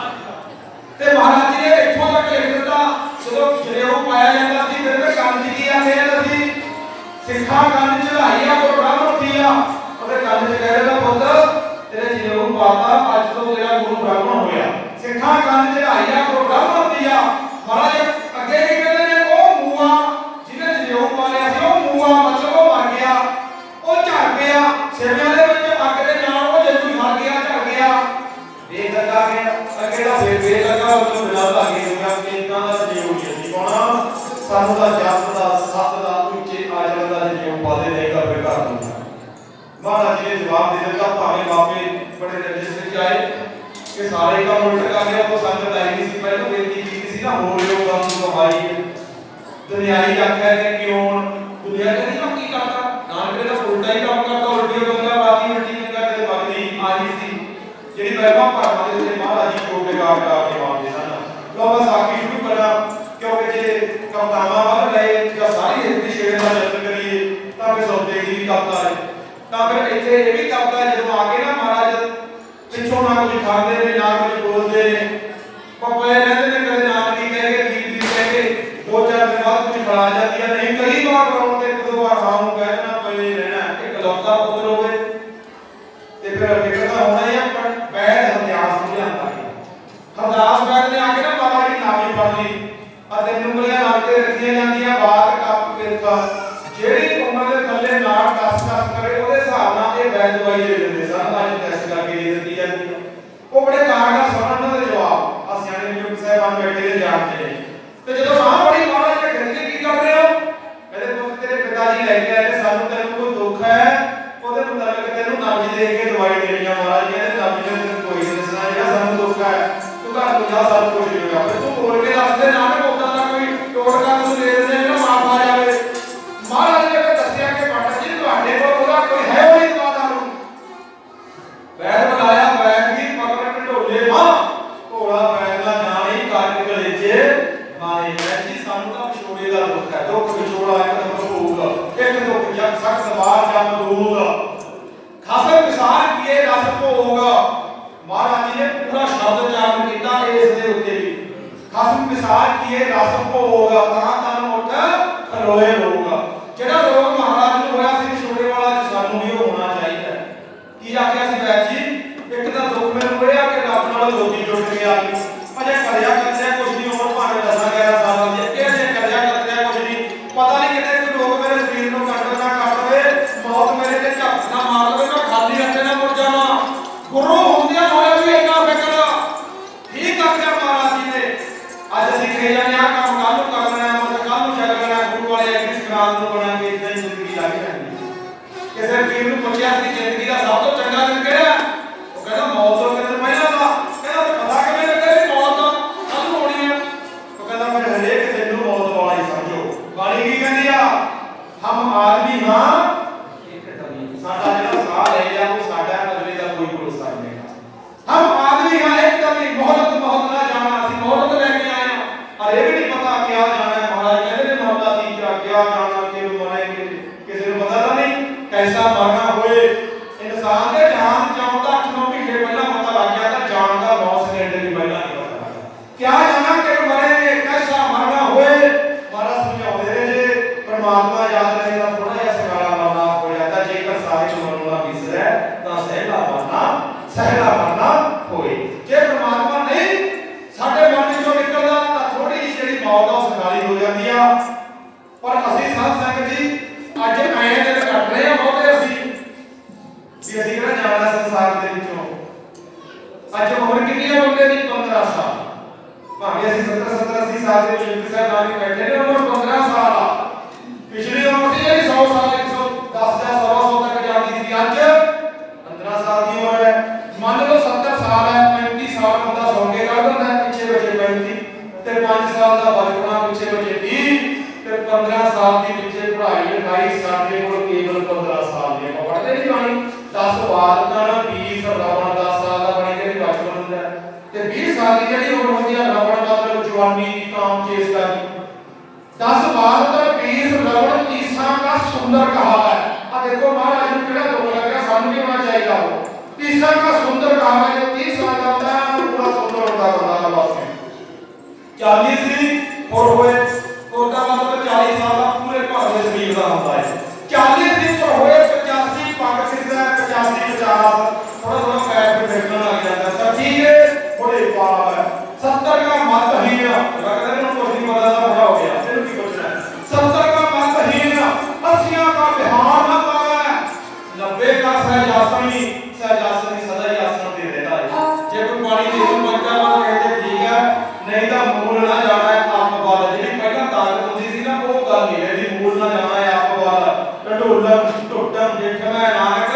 ਤੇ ਮਹਾਰਾਜ ਜੀ ਨੇ ਇੱਥੋਂ ਤੱਕ ਲਿਖ ਦਿੱਤਾ ਜਦੋਂ ਜਨੇਊ ਪਾਇਆ ਜਾਂਦਾ ਸੀ ਫਿਰ ਤੇ ਕੰਨ ਚ ਕੀ ਆਖਿਆ ਜਾਂਦਾ ਸੀ ਸਿੱਖਾਂ ਕੰਨ ਚੜਾਈ ਆ ਕੋ ਬ੍ਰਾਹਮਣ ਥੀ ਆ ਉਹਦੇ ਕੰਨ ਚ ਕਹਿੰਦੇ ਦਾ ਪੁੱਤ ਤੇਰੇ ਜਨੇਊ ਪਾਤਾ सिखा कंध चढ़ाई आ प्रोग्राम होती आ महाराज अगे की कहते ने ओ मूआ जिन्हें जनेऊ पालिया सी ओ मूआ मतलब वो मर गया ओ झड़ गया सेवियां दे विच अग दे नाल ओ जंतु मर गया झड़ गया देख लगा के अगे दा फिर लगा उस बिना भागे दुनिया के इतना दा जनेऊ नहीं सी पाना सानू दा जप दा सत दा उच्चे आजल दा जनेऊ पादे नहीं कर बेकार दूंगा महाराज जी ने जवाब दे दिया भावे बापे बड़े रजिस्टर च आए कि सारे काम उल्ट कर लिया तो संगत आई नहीं सी पहले बेनती की सी ना हो लियो काम कमाई दुनियाई आख्या कि क्यों दुनिया कहती हम की करता नानक ने उल्टा ही काम करता उल्टी गंगा बाती उल्टी गंगा ते भगती आई सी जेडी महिमा भरमा दे विच महाराज जी को बेकार करा के मानते सन लो बस आखी शुरू करा क्योंकि जे कमतावा वध रहे या सारी हिंदी छेड़न का यत्न करिए तां फिर सौदे की भी कविता है तां फिर इत्थे ये भी कविता जदों आके ना महाराज पिछों ना कुछ खाते ने ना कुछ बोलते ने पप्पे रहते ने कदे नाम नहीं कह के गीत कह के दो चार दिन बाद कुछ खड़ा जाती है नहीं कई बार करो ते एक दो बार खाऊं कह देना पे रहना एक लौता पुत्र होवे ते फिर फिक्र तो होना ही है पर बैठ हरदास हो जाता है हरदास बैठ ने आके ना बाबा जी नामी पढ़ ली और तीन उंगलियां नाम ते रखियां जांदियां बात कप किरका जेड़ी उम्र दे थल्ले नाक कस करे ओदे हिसाब नाल ये वैद दवाई दे दिंदे सन आज टेस्ट करके दे दिंदी जांदी है ਉਹ ਬੜੇ ਕਾਰਨ ਨਾਲ ਸੁਣਨ ਦੇ ਜਵਾਬ ਆ ਸਿਆਣੇ ਬਜ਼ੁਰਗ ਸਾਹਿਬਾਨ ਬੈਠੇ ਨੇ ਜਾਣਦੇ ਨੇ ਤੇ ਜਦੋਂ ਮਾਂ ਬੜੀ ਮਹਾਰਾਜ ਨੇ ਕਹਿੰਦੇ ਕੀ ਕਰ ਰਹੇ ਹੋ ਕਹਿੰਦੇ ਪੁੱਤ ਤੇਰੇ ਪਿਤਾ ਜੀ ਲੈ ਕੇ ਆਏ ਸਾਨੂੰ ਤੈਨੂੰ ਕੋਈ ਦੁੱਖ ਹੈ ਉਹਦੇ ਮੁਤਾਬਕ ਤੈਨੂੰ ਨਬਜ ਦੇ ਕੇ ਦਵਾਈ ਦੇਣੀ ਆ ਮਹਾਰਾਜ ਕਹਿੰਦੇ ਨਬਜ ਦੇ ਕੋਈ ਨਹੀਂ ਦੱਸਣਾ ਜਿਹੜਾ ਸਾਨੂੰ ਦੁੱਖ ਹੈ ਤੂੰ ਘਰ ਤੋਂ ਜਾ ਸਭ ਕੁਝ ਹੋ ਗਿਆ ਫਿਰ ਤੂੰ ਬੋਲ ਕੇ ਦੱਸ ਦੇ ਨਾ ਕਿ ਉਦਾਂ ਦਾ ਕੋਈ ਟੋਟਕਾ ਤੂੰ ਦੇ ਦੇ ਨਾ ਮਾਫ ਆ ਜਾਵੇ ਮਹਾਰਾਜ ਨੇ ਦੱਸਿਆ ਕਿ ਪਾਟਾ ਜੀ ਤੁਹਾਡੇ ਕੋਲ ਉਹਦਾ ਕੋਈ ਹੈ ਉਹ ਨਹੀਂ ਦਵਾਦਾਰੂ ਵੈਦ ਬੁਲਾਇਆ ਵੈਦ ਦੀ ਪਕੜ ਢੋਲੇ ਮਾਂ ਭੋਲਾ ਵੈਦ ਦਾ ਜਾਣ ਹੀ ਕਰ ਗਲੇਜੇ ਮਾਏ ਮੈਂ ਜੀ ਸਾਨੂੰ ਤਾਂ ਵਿਛੋੜੇ ਦਾ ਦੁੱਖ ਹੈ ਦੁੱਖ ਵਿਛੋੜਾ ਇੱਕ ਨੰਬਰ ਹੋਊਗਾ ਇੱਕ ਦੁੱਖ ਜਗ ਸਖਤ ਸਵਾਰ ਜਮ ਦੂਰ ਖਾਸਰ ਵਿਸਾਰ ਕੀਏ ਰਸ ਭੋਗ ਮਹਾਰਾਜ ਜੀ ਨੇ ਪੂਰਾ ਸ਼ਬਦ ਚਾਰਨ ਕੀਤਾ ਇਸ ਦੇ ਉੱਤੇ ਵੀ ਖਾਸਰ ਵਿਸਾਰ ਕੀਏ ਰਸ ਭੋਗ ਤਾਂ ਤਨ ਉੱਠ ਖਲੋਏ ਲੋਕ ਜਿਹੜਾ ਰੋਗ ਮਹਾਰਾਜ ਨੂੰ ਹੋਇਆ ਸੀ ਵਿਛੋੜੇ ਵਾਲਾ ਸਾਨੂੰ ਵੀ ਹੋਣਾ ਚਾਹੀਦਾ ਕੀ ਆਖਿਆ ਸੀ ਵੈਦ ਜੀ ਇੱਕ ਤਾਂ ਦੁੱਖ ਮੈਨੂੰ ਹੋਇਆ ਕਿ ਰੱਬ ਨਾਲ ਜੋਤੀ ਜੁੜ ਗਿਆ ਅਜੇ ਕਰਿਆ ਕਤਰਿਆ ਕੁਝ ਨਹੀਂ ਹੋਰ ਭਾਵੇਂ 10 11 ਸਾਲਾਂ ਦੀ ਇਹ ਜੇ ਕਰਿਆ ਕਤਰਿਆ ਕੁਝ ਨਹੀਂ ਪਤਾ ਨਹੀਂ ਕਿਤੇ ਕੋਈ ਰੋਗ ਮੇਰੇ ਸਰੀਰ ਨੂੰ ਕੱਟ ਦੇਵੇ ਮੌਤ ਮੇਰੇ ਤੇ ਝਪਟ ਨਾ ਮਾਰ ਦੇਵੇ ਮੈਂ ਖਾਲੀ ਹੱਥੇ ਨਾ ਮੁੜ ਜਾਵਾਂ ਗੁਰੂ ਹੁੰਦਿਆਂ ਹੋਇਆ ਵੀ ਇੰਨਾ ਫਿਕਰ ਠੀਕ ਆਖਿਆ ਮਹਾਰਾਜ ਜੀ ਨੇ ਅੱਜ ਅਸੀਂ ਕਹੀ ਜਾਂਦੇ ਆ ਕੰਮ ਕੱਲ ਨੂੰ ਕਰ ਲੈਣਾ ਮਤਲਬ ਕੱਲ ਨੂੰ ਚੱਲ ਲੈਣਾ ਗੁਰੂ ਵਾਲੇ ਐਗਰੀਸ ਕਰਾਲ ਨੂੰ ਬਣਾਂਗੇ ਇਦਾਂ ਹੀ ਜ਼ਿੰਦਗੀ ਲੱਗ ਜਾਂਦੀ ਕਿਸੇ ਪੀਰ ਨੂੰ ਪੁੱਛਿਆ ਸੀ ਜ਼ਿੰਦਗੀ ਦਾ ਸਭ ਤੋਂ ਚੰਗਾ ਦਿਨ ਕਿਹੜਾ ਉਹ ਕਹਿੰਦਾ ਮੌਤ ਤੋਂ ਕਿਤੇ ਪਹਿਲਾਂ ਦਾ ਕਹਿੰਦਾ ਤੇ ਪਤਾ ਕਿਵੇਂ ਲੱਗਾ ਵੀ ਮੌਤ ਕਦ ਹੋਣੀ ਹੈ ਉਹ ਕਹਿੰਦਾ ਮੇਰੇ ਹਰੇਕ ਦਿਨ ਨੂੰ ਮੌਤ ਵਾਲਾ ਹੀ ਸਮਝੋ ਬਾਣੀ ਕੀ ਕਹਿੰਦੀ ਆ ਹਮ ਆਦਮੀ ਹਾਂ ਇੱਕ ਦਮ ਸਾਡਾ ਜਿਹੜਾ ਸਾਹ ਲੈ ਲਿਆ ਉਹ ਸਾਡਾ ਅਗਲੇ ਦਾ ਕੋਈ ਭਰੋਸਾ ਨਹੀਂ ਹੈ ਹਮ ਆਦਮੀ ਹਾਂ ਇੱਕ ਦਮ ਮੌਤ ਨਾ ਜਾਣਾ ਅਸੀਂ ਮੌਤ ਲੈ ਕੇ ਆਏ ਹਾਂ ਔਰ ਇਹ ਵੀ ਨਹੀਂ ਪਤਾ ਕਿਆ ਜਾਣਾ ਹੈ ਮਹਾਰਾਜ ਕਹਿੰਦੇ ਨੇ ਮੌਤ ਦਾ ਤੀਜਾ ਕਿਆ ਜਾਣਾ ਕਿਉਂ ਮਰਾਂਗੇ ਕਿਸੇ ਨੂੰ ਪਤਾ ਤਾਂ ਨਹੀਂ कैसा मरना होए इंसान के जान जान का 8-9 महीने पहला पता लग गया था जान का 9 सेकंड भी पहला नहीं पता क्या जाना कि मरेंगे कैसा मरना होए हमारा समझाते रहे परमात्मा याद रहेगा थोड़ा या सगाला मरना हो जाता जेकर साहिब मरना बिसरे तो सहला मरना होए जे परमात्मा नहीं साडे मन चों निकलदा तो थोड़ी जी जेडी मौत आ सगाली हो जाती है पर असली साध संगत जी ਅੱਜ ਆਏ ਦਿਨ ਕੱਟ ਰਹੇ ਆ ਬਹੁਤੇ ਅਸੀਂ ਕਿਹੜਾ ਜਾਣਾ ਸੰਸਾਰ ਦੇ ਵਿੱਚੋਂ ਅੱਜ ਉਮਰ ਕਿੰਨੀ ਹੈ ਬੰਦੇ ਦੀ 15 ਸਾਲ ਭਾਵੇਂ ਅਸੀਂ 70 80 ਸਾਲ ਦੇ ਬਜ਼ੁਰਗ ਸਾਹਿਬ ਨਾਲ ਬੈਠੇ ਨੇ ਉਮਰ 15 ਸਾਲ ਆ ਪਿਛਲੀ ਉਮਰ ਸੀ ਜਿਹੜੀ 100 ਸਾਲ 110 ਜਾਂ 100 ਤੱਕ ਜਾਂਦੀ ਸੀ ਅੱਜ 15 ਸਾਲ ਦੀ ਉਮਰ ਹੈ ਮੰਨ ਲਓ 70 ਸਾਲ ਹੈ 35 ਸਾਲ ਬੰਦਾ ਸੌਂ ਕੇ ਕੱਢ ਦਿੰਦਾ ਪਿੱਛੇ ਬਚੇ 35 ਤੇ 5 ਸਾਲ ਦਾ ਬਚਪਨਾ ਪਿੱਛੇ ਬਚੇ 30 ਤੇ 15 ਸਾਲ ਦੀ ਪਿੱਛੇ ਪੜ੍ਹਾਈ ਲਿਖਾਈ ਸਾਡੇ ਕੋਲ ਕੇਵਲ 15 ਸਾਲ ਦੀ ਆਪਾਂ ਪੜ੍ਹਦੇ ਨਹੀਂ ਬਾਣੀ 10 ਬਾਅਦ ਦਾ 20 ਰਵਣ 10 ਸਾਲ ਦਾ ਬਣੀ ਜਿਹੜੀ ਬਚਪਨ ਹੁੰਦਾ ਤੇ 20 ਸਾਲ ਦੀ ਜਿਹੜੀ ਉਮਰ ਹੁੰਦੀ ਹੈ ਰਵਣ ਮਤਲਬ ਜਵਾਨੀ ਦੀ ਕਾਮ ਚੇਸ ਕਰਨੀ 10 ਬਾਅਦ ਦਾ 20 रवण तीसरा का सुंदर कहा है। अब देखो महाराज ने कितना दुख लगा, सामने भी होना चाहिए वो तीसरा का सुंदर कहा है। जो 30 साल का होता है वो पूरा सुंदर होता है बस में 40 ही और हुए कोटा मतलब 40 साल का पूरे भावे शरीर का होता है। 40 दिन पर हुए 85 पाक किसका 85 50 थोड़ा थोड़ा पैर पे बैठने लग जाता है। सब ठीक है थोड़े पाप है लगता है कुछ नहीं पता था बड़ा हो गया फिर की पूछना है 70 का महत्वहीन 80 का बिहार न पावे 90 का सहजासनी सदा ही आसन पे रहता है जे कोई पानी दे दो बच्चा वो कहते ठीक है नहीं तो मूल ना जाना है आप वाला जी पहला ताकत होती सी ना वो गल नहीं है मूल ना जाना है आप वाला ढोलक टुटम देखना है नानक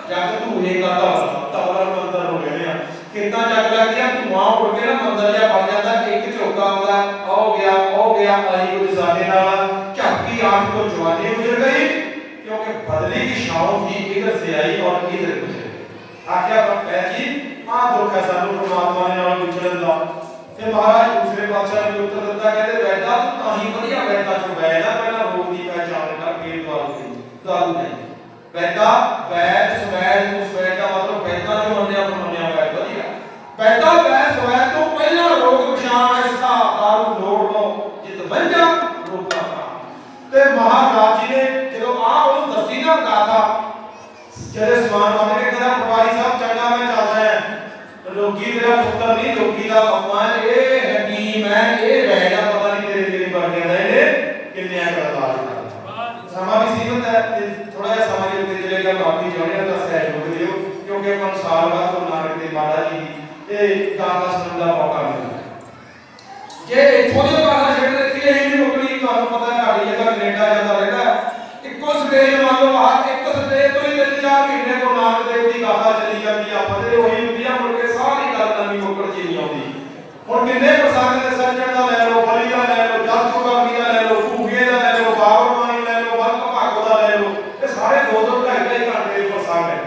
जग तू हे करता तवला मंਦਰ हो गए कितना जग लग गया तू वहां उड़ के ना मंਦਰ जा पड़ जाता एक झोका आਉਂਦਾ हो गया आई कुछ साडे नाल झपकी आंख को जवानी गुजर गई क्योंकि बदली की छांव भी इधर से आई और इधर गुजर आख्या है जी आ दुख है सानू परमात्मा ने नाल विचरण दा फिर महाराज दूसरे पातशाह ने उत्तर दिता कहते वैदा तू ताही बढ़िया वैदा चो गए ना पहला रोग की पहचान कर फिर दारू नहीं वैदा वैद स्वैद तू स्वैद का मतलब वैदा जो मन्या वैद बढ़िया वैदा वैद स्वैद तो पहला रोग पहचान ऐसा दारू लोड़ लो जित बंजा रोग का ते महाराज जी ने जो आ ਉਹਨੂੰ ਦੱਸੀ ਨਾ ਗਾਥਾ ਜਿਹੜੇ ਸਮਾਨ ਮੰਨ ਕੇ ਕਹਿੰਦਾ ਪਟਵਾਰੀ ਸਾਹਿਬ ਚੰਗਾ ਮੈਂ ਚੱਲਦਾ ਹੈ ਲੋਕੀ ਤੇਰਾ ਪੁੱਤਰ ਨਹੀਂ ਲੋਕੀ ਦਾ ਭਗਵਾਨ ਇਹ ਹਕੀਮ ਹੈ ਇਹ ਵੈਦ ਆ ਪਤਾ ਨਹੀਂ ਤੇਰੇ ਵਰਗੇ ਦਾ ਇਹ ਕਿੰਨੇ ਆ ਕਰਦਾ ਸਮਾਂ ਵੀ ਸੀਮਤ ਹੈ ਥੋੜਾ ਜਿਹਾ ਸਮਾਂ ਦੇ ਉੱਤੇ ਚਲੇਗਾ ਮਾਫੀ ਚਾਹੁੰਦੇ ਤਾਂ ਸਹਿਯੋਗ ਦਿਓ ਕਿਉਂਕਿ ਆਪਾਂ ਨੂੰ ਸਾਲ ਬਾਅਦ ਗੁਰੂ ਨਾਨਕ ਦੇਵ ਮਹਾਰਾਜ ਜੀ ਇਹ ਗਾਥਾ ਸੁਣਨ ਦਾ ਮੌਕਾ ਮਿਲਦਾ ਜੇ ਇੱਥੋਂ ਦੀ ਗਾਥਾ ਛੱਡ ਦਿੱਤੀ ਇਹ ਨਹੀਂ ਮੁਕਣੀ ਤੁਹਾਨੂੰ ਪਤਾ ਹੈ ਸਾਡੀ ਜਗ੍ਹਾ ਕੈਨੇਡਾ ਜਾਂਦਾ ਰਹਿੰਦਾ ਇੱਕੋ ਸਟੇਜ ਮੰਨ ਲਓ ਬਾਹਰ ਇੱਕ ਸਟੇਜ ਤੋਂ ਹੀ 3-4 ਮਹੀਨੇ ਗੁਰੂ ਨਾਨਕ ਦੇਵ ਦੀ ਗਾਥਾ ਚੱਲੀ ਜਾਂਦੀ ਆ ਫਤਿਹ ਉਹੀ ਹੁੰਦੀ ਆ ਮੁੜ ਕੇ ਸਾਰੀ ਗੱਲ ਨਵੀਂ ਮੁਕੜ ਚ ਨਹੀਂ ਆਉਂਦੀ ਹੁਣ ਕਿੰਨੇ ਪ੍ਰਸੰਗ ਦੇ ਸੱਜਣ ਦਾ ਲੈ ਲਓ ਬਲੀ ਦਾ ਲੈ ਲਓ ਜਪ ਸੁਗਮੀ ਦਾ ਲੈ ਲਓ ਭੂਗੇ ਦਾ ਲੈ ਲਓ ਬਾਬਰ ਬਾਣੀ ਲੈ ਲਓ ਵਰਕ ਭਾਗੋ ਦਾ ਲੈ ਲਓ ਇਹ ਸਾਰੇ 2-2 ਘੰਟੇ ਦੇ ਪ੍ਰਸੰਗ ਹੈ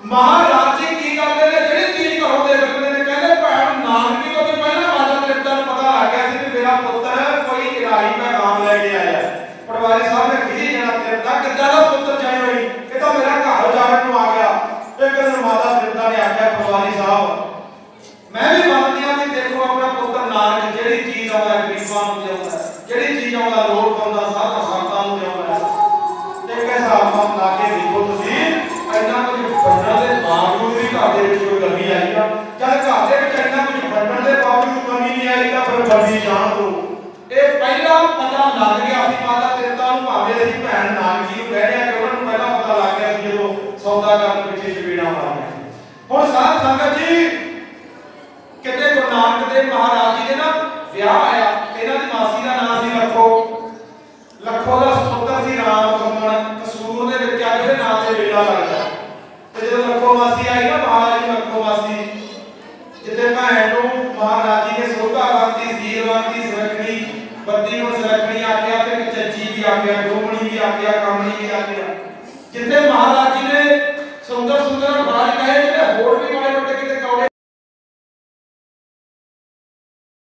ਮਹਾਰਾਜ ਜੀ ਕੀ ਕਰਦੇ ਨੇ ਜਿਹੜੀ ਚੀਜ਼ ਕਰੋ ਦੇ ਰੱਖਦੇ ਨੇ ਕਹਿੰਦੇ ਭੈਣ ਨਾਨਕੀ ਤੋਂ ਵੀ ਪਹਿਲਾਂ ਮਾਤਾ ਤ੍ਰਿਪਤਾ ਨੂੰ ਪਤਾ ਲੱਗ ਗਿਆ ਸੀ ਕਿ ਮੇਰਾ ਪੁੱਤਰ ਕੋਈ ਇਲਾਹੀ ਪੈਗਾਮ ਲੈ ਕੇ ਆਇਆ ਪਟਵਾਰੀ ਸਾਹਿਬ ਨੇ ਕਿਹੀ ਜਣਾ ਤ੍ਰਿਪਤਾ ਕਿੱਦਾਂ ਦਾ ਪੁੱਤਰ ਜਾਏ ਹੋਈ ਇਹ ਤਾਂ ਮੇਰਾ ਘਰ ਉਜਾੜਨ ਨੂੰ ਆ ਗਿਆ ਇੱਕ ਦਿਨ ਮਾਤਾ ਤ੍ਰਿਪਤਾ ਨੇ ਆਖਿਆ ਪਟਵਾਰੀ ਸਾਹਿਬ ਮੈਂ ਵੀ ਮੰਨਦੀ ਹਾਂ ਕਿ ਦੇਖੋ ਆਪਣਾ ਪੁੱਤਰ ਨਾਨਕ ਜਿਹੜੀ ਚੀਜ਼ ਆਉਂਦਾ ਗਰੀਬਾਂ ਨੂੰ ਦਿੰਦਾ ਜਿਹੜੀ ਚੀਜ਼ ਆਉਂਦਾ ਲੋੜ ਪਾਉਂਦਾ ਸਾਧਾ ਸੰਤਾਂ ਨੂੰ ਦਿੰਦਾ ਇੱਕ ਹਿਸਾਬ ਨਾਲ ਲਾ ਕੇ ਦੇਖੋ ਤੁਸੀਂ ਇੰਨਾ ਕੁਝ ਵੰਡਣ ਦੇ ਬਾਵਜੂਦ ਵੀ ਘਰ ਦੇ ਵਿੱਚ ਕੋਈ ਕਮੀ ਆਈ ਆ ਜਦ ਘਰ ਦੇ ਵਿੱਚ ਇੰਨਾ ਕੁਝ ਵੰਡਣ ਦੇ ਬਾਵਜੂਦ ਕਮੀ ਨਹੀਂ ਆਈ ਤਾਂ ਫਿਰ ਵੰਡੀ ਜਾਣ ਦੋ ਇਹ ਪਹਿਲਾਂ ਪਤਾ ਲੱਗ ਗਿਆ ਸੀ ਮਾਤਾ ਤ੍ਰਿਪਤਾ ਨੂੰ ਭਾਵੇਂ ਅਸੀਂ ਭੈਣ ਨਾਨਕੀ ਨੂੰ ਕਹਿ ਰਿਹਾ ਕਿ ਉਹਨਾਂ ਨੂੰ ਪਹਿਲਾਂ ਪਤਾ ਲੱਗ ਗਿਆ ਸੀ ਜਦੋਂ ਸੌਦਾ ਕਰਨ ਪਿੱਛੇ ਚਪੇੜਾਂ ਮਾਰੀਆਂ ਹੁਣ ਸਾਧ ਸੰਗਤ ਜੀ ਕਿਤੇ ਗੁਰੂ ਨਾਨਕ ਦੇਵ ਮਹਾਰਾਜ ਜੀ ਦੇ ਨਾ ਵਿਆਹ ਆਇਆ ਇਹਨਾਂ ਦੀ ਮਾਸੀ ਦਾ ਨਾਮ ਸੀ ਲੱਖੋ ਦਾ ਸੁਪੁੱਤਰ ਸੀ ਰਾਮ ਕਮਣ ਕਸੂਰ ਦੇ ਵਿੱਚ ਅੱਜ ਉਹਦੇ ਨਾਮ ਤੇ ਵੇਲਾ ਲੱਗਦਾ ਤੇ ਜਦੋਂ ਲੱਖੋ ਮਾਸੀ ਆਈ ਨਾ ਮਹਾਰਾਜ ਜੀ ਲੱਖੋ ਮਾਸੀ ਜਿੱਤੇ ਭੈਣ ਨੂੰ ਮਹਾਰਾਜ ਜੀ ਨੇ ਸੋਭਾਵੰਤੀ ਸੀਲਵੰਤੀ ਸੁਰਖਣੀ ਬੱਦੀ ਨੂੰ ਸੁਰਖਣੀ ਆਖਿਆ ਤੇ ਚੱਚੀ ਵੀ ਆਖਿਆ ਡੋਮਣੀ ਵੀ ਆਖਿਆ ਕਮਣੀ ਵੀ ਆਖਿਆ